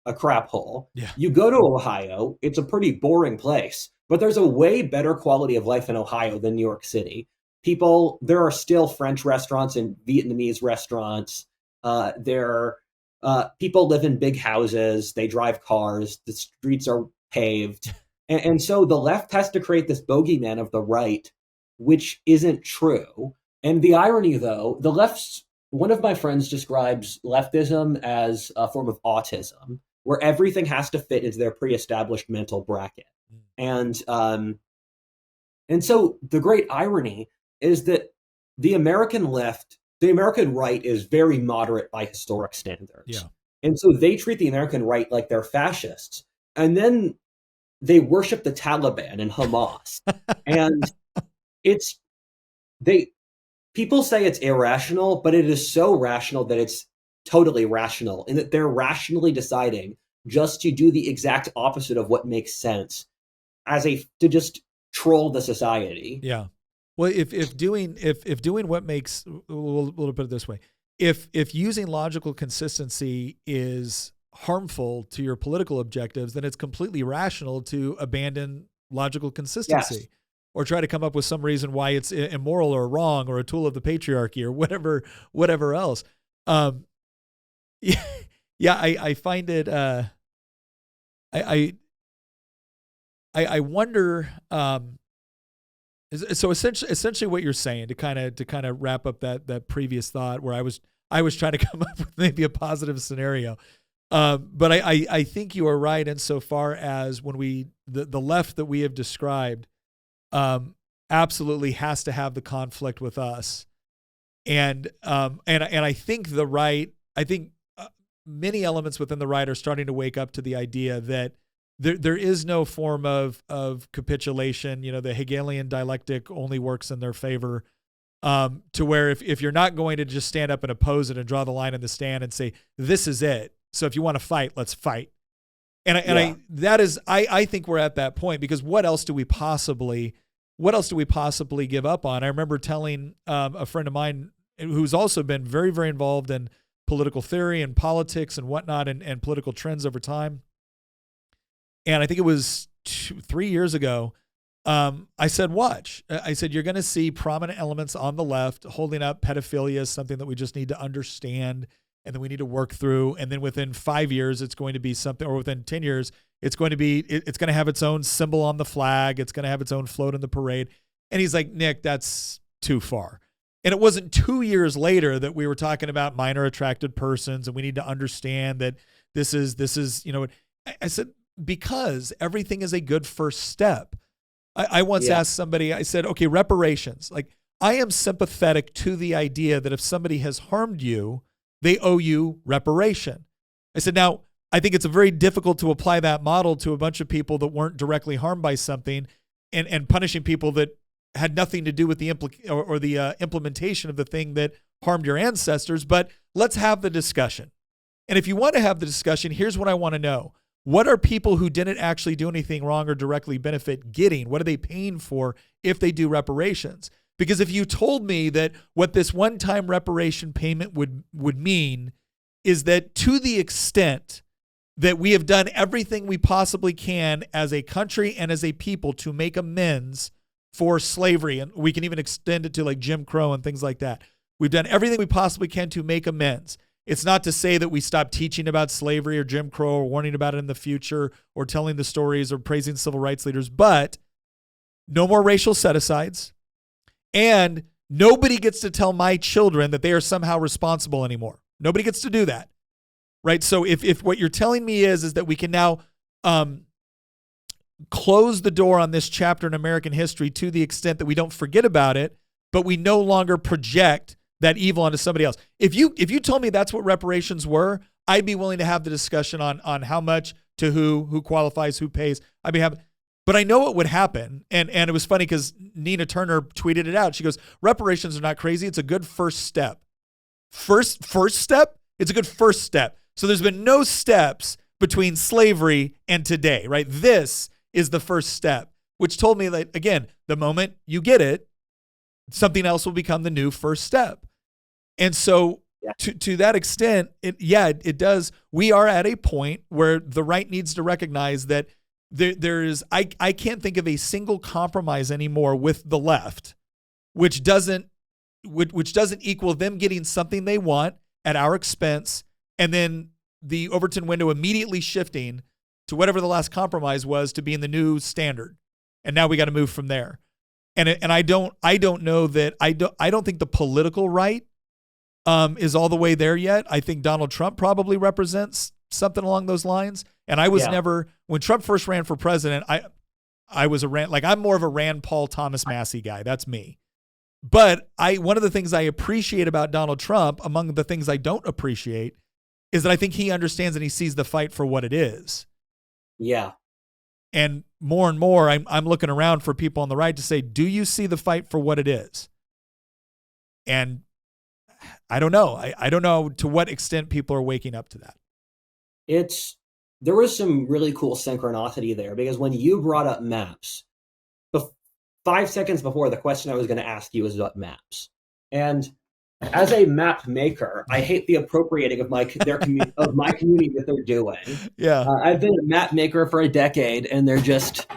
a crap hole. Yeah. You go to Ohio, it's a pretty boring place, but there's a way better quality of life in Ohio than New York City. There are still French restaurants and Vietnamese restaurants. People live in big houses. They drive cars. The streets are paved. And so the left has to create this bogeyman of the right, which isn't true. And the irony, though, one of my friends describes leftism as a form of autism, where everything has to fit into their pre-established mental bracket. And so the great irony is that the American left, the American right is very moderate by historic standards. Yeah. And so they treat the American right like they're fascists. And then they worship the Taliban and Hamas. And people say it's irrational, but it is so rational that it's totally rational, in that they're rationally deciding just to do the exact opposite of what makes sense to just troll the society. Yeah. Well, if doing what makes, we'll put it this way, if using logical consistency is harmful to your political objectives, then it's completely rational to abandon logical consistency. Yes. Or try to come up with some reason why it's immoral or wrong or a tool of the patriarchy or whatever else. I find it. I wonder. So essentially, what you're saying, to kind of wrap up that previous thought, where I was trying to come up with maybe a positive scenario, but I think you are right insofar as when the left that we have described absolutely has to have the conflict with us, and I think the right, many elements within the right are starting to wake up to the idea that there is no form of capitulation. The Hegelian dialectic only works in their favor, to where if you're not going to just stand up and oppose it and draw the line in the sand and say, this is it, so if you want to fight, let's fight. I think we're at that point, because what else do we possibly give up on? I remember telling a friend of mine who's also been very, very involved in political theory and politics and whatnot, and political trends over time. And I think it was 3 years ago, I said, watch. I said, you're going to see prominent elements on the left holding up pedophilia as something that we just need to understand and then we need to work through. And then within 5 years, it's going to be something, or within 10 years, it's going to have its own symbol on the flag. It's going to have its own float in the parade. And he's like, Nick, that's too far. And it wasn't 2 years later that we were talking about minor attracted persons, and we need to understand that this is, I said, because everything is a good first step. I once asked somebody, I said, okay, reparations. Like, I am sympathetic to the idea that if somebody has harmed you, they owe you reparation. I said, now, I think it's very difficult to apply that model to a bunch of people that weren't directly harmed by something, and punishing people that had nothing to do with the implementation of the thing that harmed your ancestors. But let's have the discussion. And if you want to have the discussion, here's what I want to know. What are people who didn't actually do anything wrong or directly benefit getting? What are they paying for if they do reparations? Because if you told me that what this one-time reparation payment would mean is that, to the extent that we have done everything we possibly can as a country and as a people to make amends for slavery, and we can even extend it to like Jim Crow and things like that. We've done everything we possibly can to make amends. It's not to say that we stop teaching about slavery or Jim Crow or warning about it in the future or telling the stories or praising civil rights leaders, but no more racial set-asides, and nobody gets to tell my children that they are somehow responsible anymore. Nobody gets to do that, right? So if what you're telling me is that we can now close the door on this chapter in American history to the extent that we don't forget about it, but we no longer project that evil onto somebody else. If you told me that's what reparations were, I'd be willing to have the discussion on how much to who qualifies, who pays. I'd be happy. But I know what would happen. And it was funny because Nina Turner tweeted it out. She goes, reparations are not crazy. It's a good first step. First step? It's a good first step. So there's been no steps between slavery and today, right? This is the first step, which told me that, again, the moment you get it, something else will become the new first step. And so to that extent, it does. We are at a point where the right needs to recognize that there is, I can't think of a single compromise anymore with the left, which doesn't equal them getting something they want at our expense, and then the Overton window immediately shifting to whatever the last compromise was to being the new standard. And now we got to move from there. And I don't know that I don't think the political right is all the way there yet. I think Donald Trump probably represents something along those lines. And I was never, when Trump first ran for president, I was I'm more of a Rand Paul, Thomas Massey guy. That's me. But one of the things I appreciate about Donald Trump, among the things I don't appreciate, is that I think he understands and he sees the fight for what it is. Yeah. And more, I'm looking around for people on the right to say, do you see the fight for what it is? And I don't know. I don't know to what extent people are waking up to that. There was some really cool synchronicity there, because when you brought up maps, 5 seconds before, the question I was going to ask you was about maps. And as a map maker, I hate the appropriating of my community that they're doing. Yeah, I've been a map maker for a decade, and they're just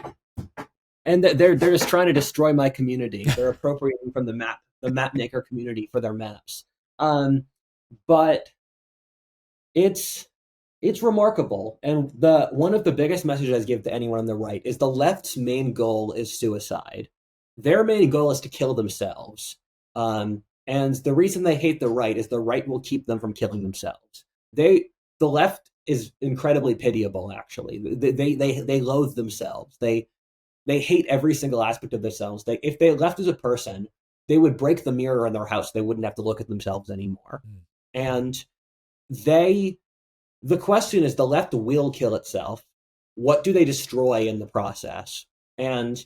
trying to destroy my community. They're appropriating from the map maker community for their maps. But it's remarkable, and one of the biggest messages I give to anyone on the right is the left's main goal is suicide. Their main goal is to kill themselves. And the reason they hate the right is the right will keep them from killing themselves. The left is incredibly pitiable, actually. They loathe themselves. They hate every single aspect of themselves. If they left as a person, they would break the mirror in their house. They wouldn't have to look at themselves anymore. And the question is, the left will kill itself. What do they destroy in the process? And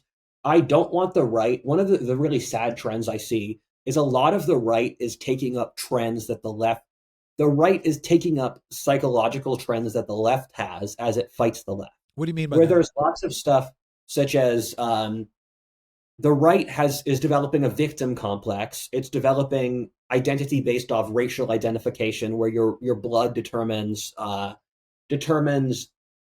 I don't want the right. One of the really sad trends I see is a lot of the right is taking up trends that the right is taking up psychological trends that the left has as it fights the left. What do you mean by that? Where that? there's lots of stuff such as the right is developing a victim complex. It's developing identity based off racial identification, where your blood determines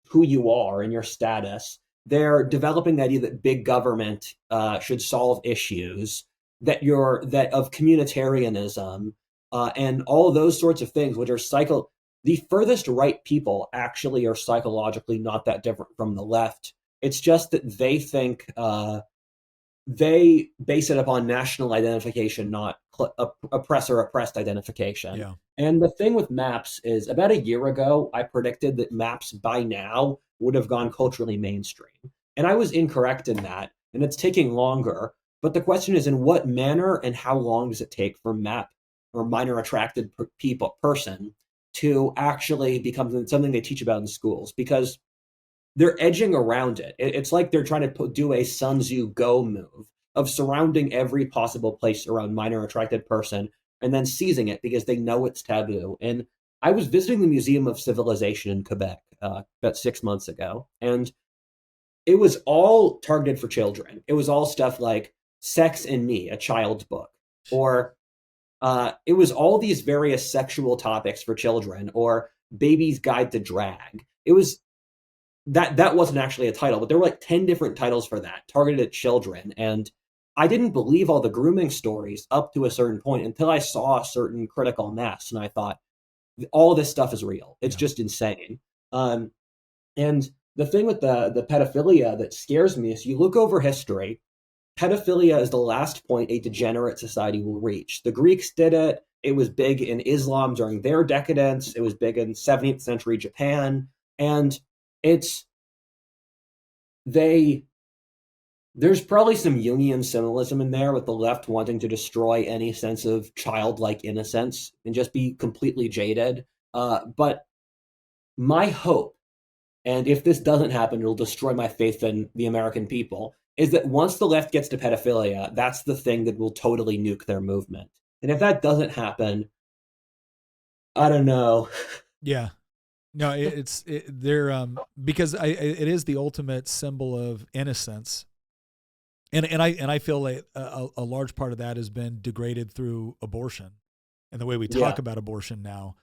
who you are and your status. They're developing the idea that big government should solve issues, that of communitarianism, and all those sorts of things, which are the furthest right people actually are psychologically not that different from the left. It's just that they think they base it upon national identification, not oppressor-oppressed identification. Yeah. And the thing with maps is, about a year ago, I predicted that maps by now would have gone culturally mainstream. And I was incorrect in that, and it's taking longer. But the question is, in what manner and how long does it take for map or minor attracted person to actually become something they teach about in schools? Because they're edging around it. It's like they're trying to do a Sun Tzu Go move of surrounding every possible place around minor attracted person and then seizing it because they know it's taboo. And I was visiting the Museum of Civilization in Quebec about 6 months ago, and it was all targeted for children. It was all stuff like Sex and Me, a child's book, or it was all these various sexual topics for children, or Baby's Guide to Drag. It was that wasn't actually a title, but there were like 10 different titles for that targeted at children. And I didn't believe all the grooming stories up to a certain point until I saw a certain critical mass, and I thought, all this stuff is real. It's just insane. And the thing with the pedophilia that scares me is, you look over history, pedophilia is the last point a degenerate society will reach. The Greeks did it. It was big in Islam during their decadence. It was big in 17th century Japan. And there's probably some Jungian symbolism in there, with the left wanting to destroy any sense of childlike innocence and just be completely jaded. But my hope, and if this doesn't happen, it'll destroy my faith in the American people, is that once the left gets to pedophilia, that's the thing that will totally nuke their movement. And if that doesn't happen, I don't know. Yeah. No, because it is the ultimate symbol of innocence, and I feel like a large part of that has been degraded through abortion and the way we talk about abortion now.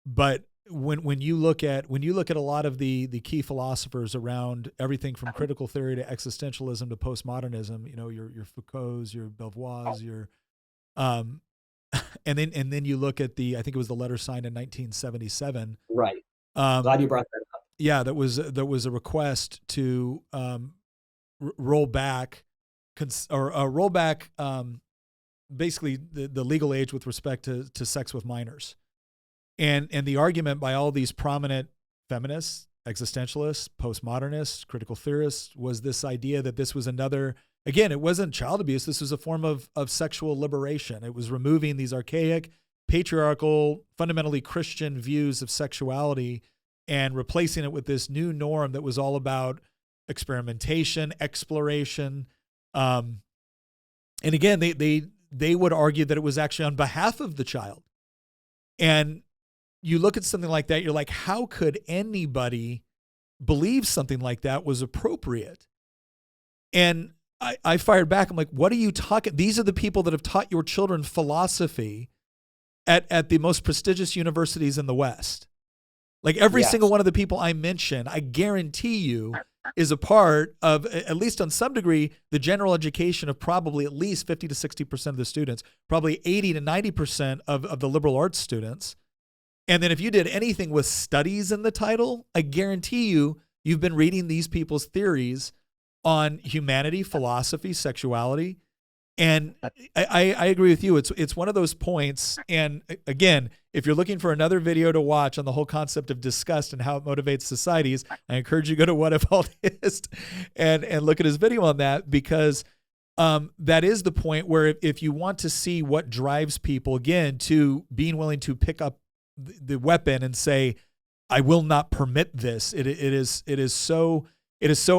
But when you look at a lot of the key philosophers around everything from critical theory to existentialism to postmodernism, your Foucault's, your Belvoir's, your and then you look at I think it was the letter signed in 1977. Right. Glad you brought that up. Yeah, there was a request to roll back basically the legal age with respect to sex with minors. And the argument by all these prominent feminists, existentialists, postmodernists, critical theorists was this idea that this was another, again, it wasn't child abuse. This was a form of sexual liberation. It was removing these archaic, patriarchal, fundamentally Christian views of sexuality and replacing it with this new norm that was all about experimentation, exploration. And again, they would argue that it was actually on behalf of the child. And you look at something like that, you're like, how could anybody believe something like that was appropriate? And I fired back. I'm like, what are you talking? These are the people that have taught your children philosophy at the most prestigious universities in the West. Like every single one of the people I mentioned, I guarantee you is a part of, at least on some degree, the general education of probably at least 50 to 60% of the students, probably 80 to 90% of the liberal arts students. And then if you did anything with studies in the title, I guarantee you've been reading these people's theories on humanity, philosophy, sexuality. And I agree with you. It's one of those points. And again, if you're looking for another video to watch on the whole concept of disgust and how it motivates societies, I encourage you to go to What If Altist and look at his video on that, because that is the point where if you want to see what drives people, again, to being willing to pick up the weapon and say, I will not permit this. It is so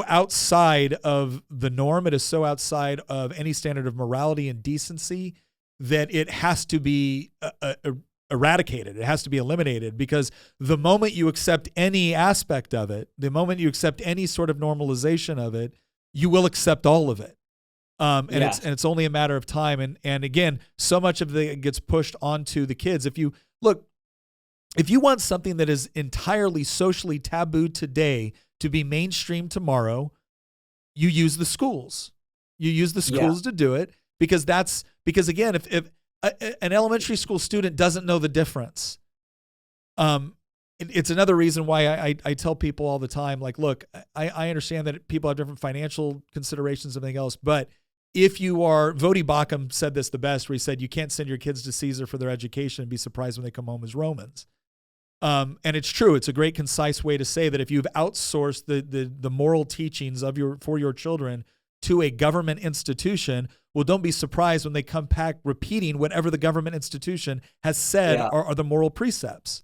outside of the norm. It is so outside of any standard of morality and decency that it has to be eradicated. It has to be eliminated, because the moment you accept any aspect of it, the moment you accept any sort of normalization of it, you will accept all of it. It's only a matter of time. And again, so much of it gets pushed onto the kids. If you want something that is entirely socially taboo today to be mainstream tomorrow, you use the schools. You use the schools to do it, because again, if an elementary school student doesn't know the difference, it's another reason why I tell people all the time, like, look, I understand that people have different financial considerations and everything else, but if you are, Vodi Bakum said this the best, where he said, you can't send your kids to Caesar for their education and be surprised when they come home as Romans. And it's true. It's a great, concise way to say that if you've outsourced the moral teachings for your children to a government institution, well, don't be surprised when they come back repeating whatever the government institution has said are the moral precepts.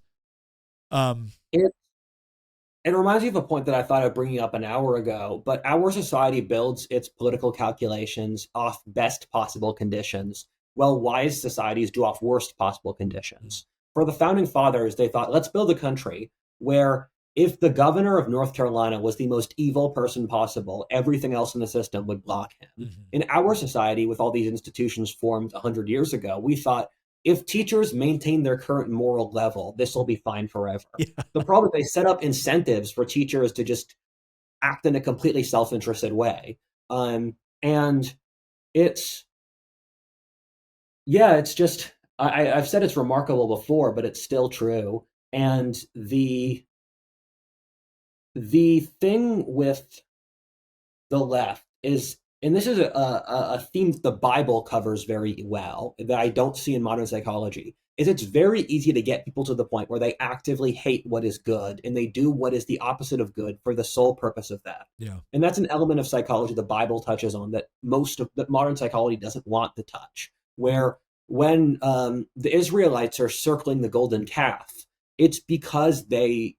It reminds me of a point that I thought of bringing up an hour ago, but our society builds its political calculations off best possible conditions, while wise societies do off worst possible conditions. For the founding fathers, they thought, let's build a country where if the governor of North Carolina was the most evil person possible, everything else in the system would block him. Mm-hmm. In our society, with all these institutions formed 100 years ago, we thought, if teachers maintain their current moral level, this will be fine forever. Yeah. The problem is they set up incentives for teachers to just act in a completely self-interested way. And it's just, I've said it's remarkable before, but it's still true. And the thing with the left is, and this is a theme the Bible covers very well that I don't see in modern psychology, is it's very easy to get people to the point where they actively hate what is good and they do what is the opposite of good for the sole purpose of that. Yeah. And that's an element of psychology the Bible touches on that that modern psychology doesn't want to touch, where when the Israelites are circling the golden calf, it's because they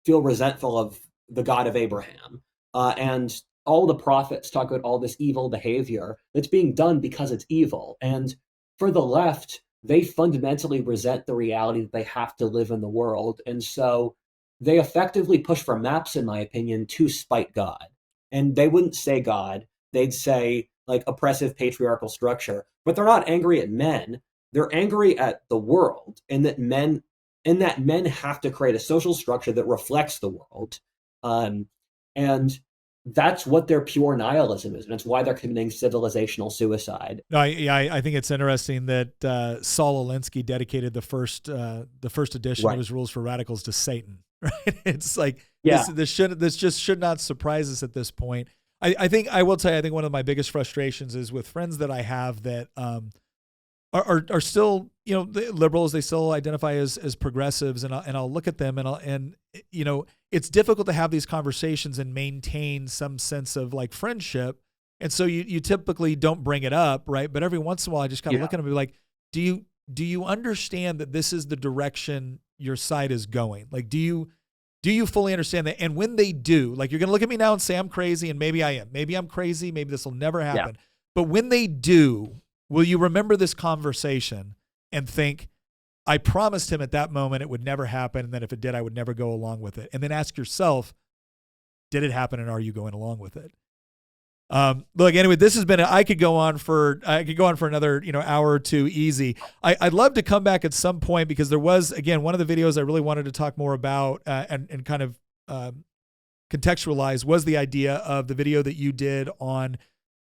feel resentful of the God of Abraham. And all the prophets talk about all this evil behavior that's being done because it's evil. And for the left, they fundamentally resent the reality that they have to live in the world. And so they effectively push for maps, in my opinion, to spite God. And they wouldn't say God. They'd say, like, oppressive patriarchal structure. But they're not angry at men. They're angry at the world, and that men have to create a social structure that reflects the world. And that's what their pure nihilism is, and it's why they're committing civilizational suicide. No, I think it's interesting that Saul Alinsky dedicated the first edition of his Rules for Radicals to Satan. Right? It's like this just should not surprise us at this point. I think I will tell you, I think one of my biggest frustrations is with friends that I have that are still, you know, the liberals. They still identify as progressives, and I'll look at them, and you know, it's difficult to have these conversations and maintain some sense of like friendship, and so you typically don't bring it up, right? But every once in a while, I just kind of look at them and be like, do you understand that this is the direction your side is going? Like, do you fully understand that? And when they do, like, you're going to look at me now and say I'm crazy, and maybe I am. Maybe I'm crazy. Maybe this will never happen. Yeah. But when they do, will you remember this conversation and think, I promised him at that moment it would never happen, and then if it did, I would never go along with it? And then ask yourself, did it happen, and are you going along with it? Look, anyway, this has been, I could go on for another, you know, hour or two easy. I'd love to come back at some point, because there was, again, one of the videos I really wanted to talk more about and kind of contextualize was the idea of the video that you did on,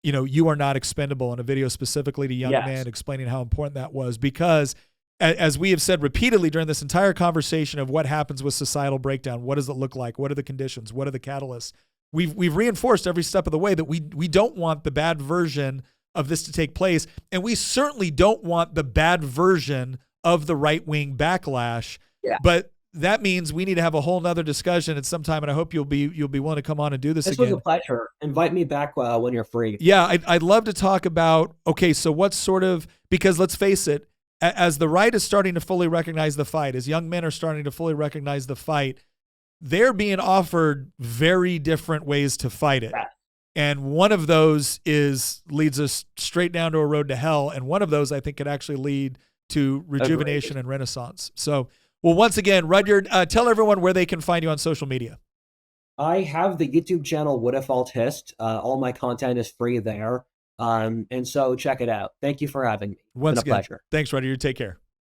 you know, You Are Not Expendable, and a video specifically to young men, explaining how important that was, because as we have said repeatedly during this entire conversation of what happens with societal breakdown, what does it look like? What are the conditions? What are the catalysts? We've reinforced every step of the way that we don't want the bad version of this to take place, and we certainly don't want the bad version of the right-wing backlash. Yeah. But that means we need to have a whole nother discussion at some time, and I hope you'll be willing to come on and do this again. This was a pleasure. Invite me back when you're free. Yeah, I'd love to talk about, okay, so what's sort of, because let's face it, as the right is starting to fully recognize the fight, as young men are starting to fully recognize the fight, they're being offered very different ways to fight it. And one of those leads us straight down to a road to hell. And one of those, I think, could actually lead to rejuvenation and renaissance. So, well, once again, Rudyard, tell everyone where they can find you on social media. I have the YouTube channel What If Alt Hist. All my content is free there. And so check it out. Thank you for having me. Once again, a pleasure. Thanks, Rudyard. Take care.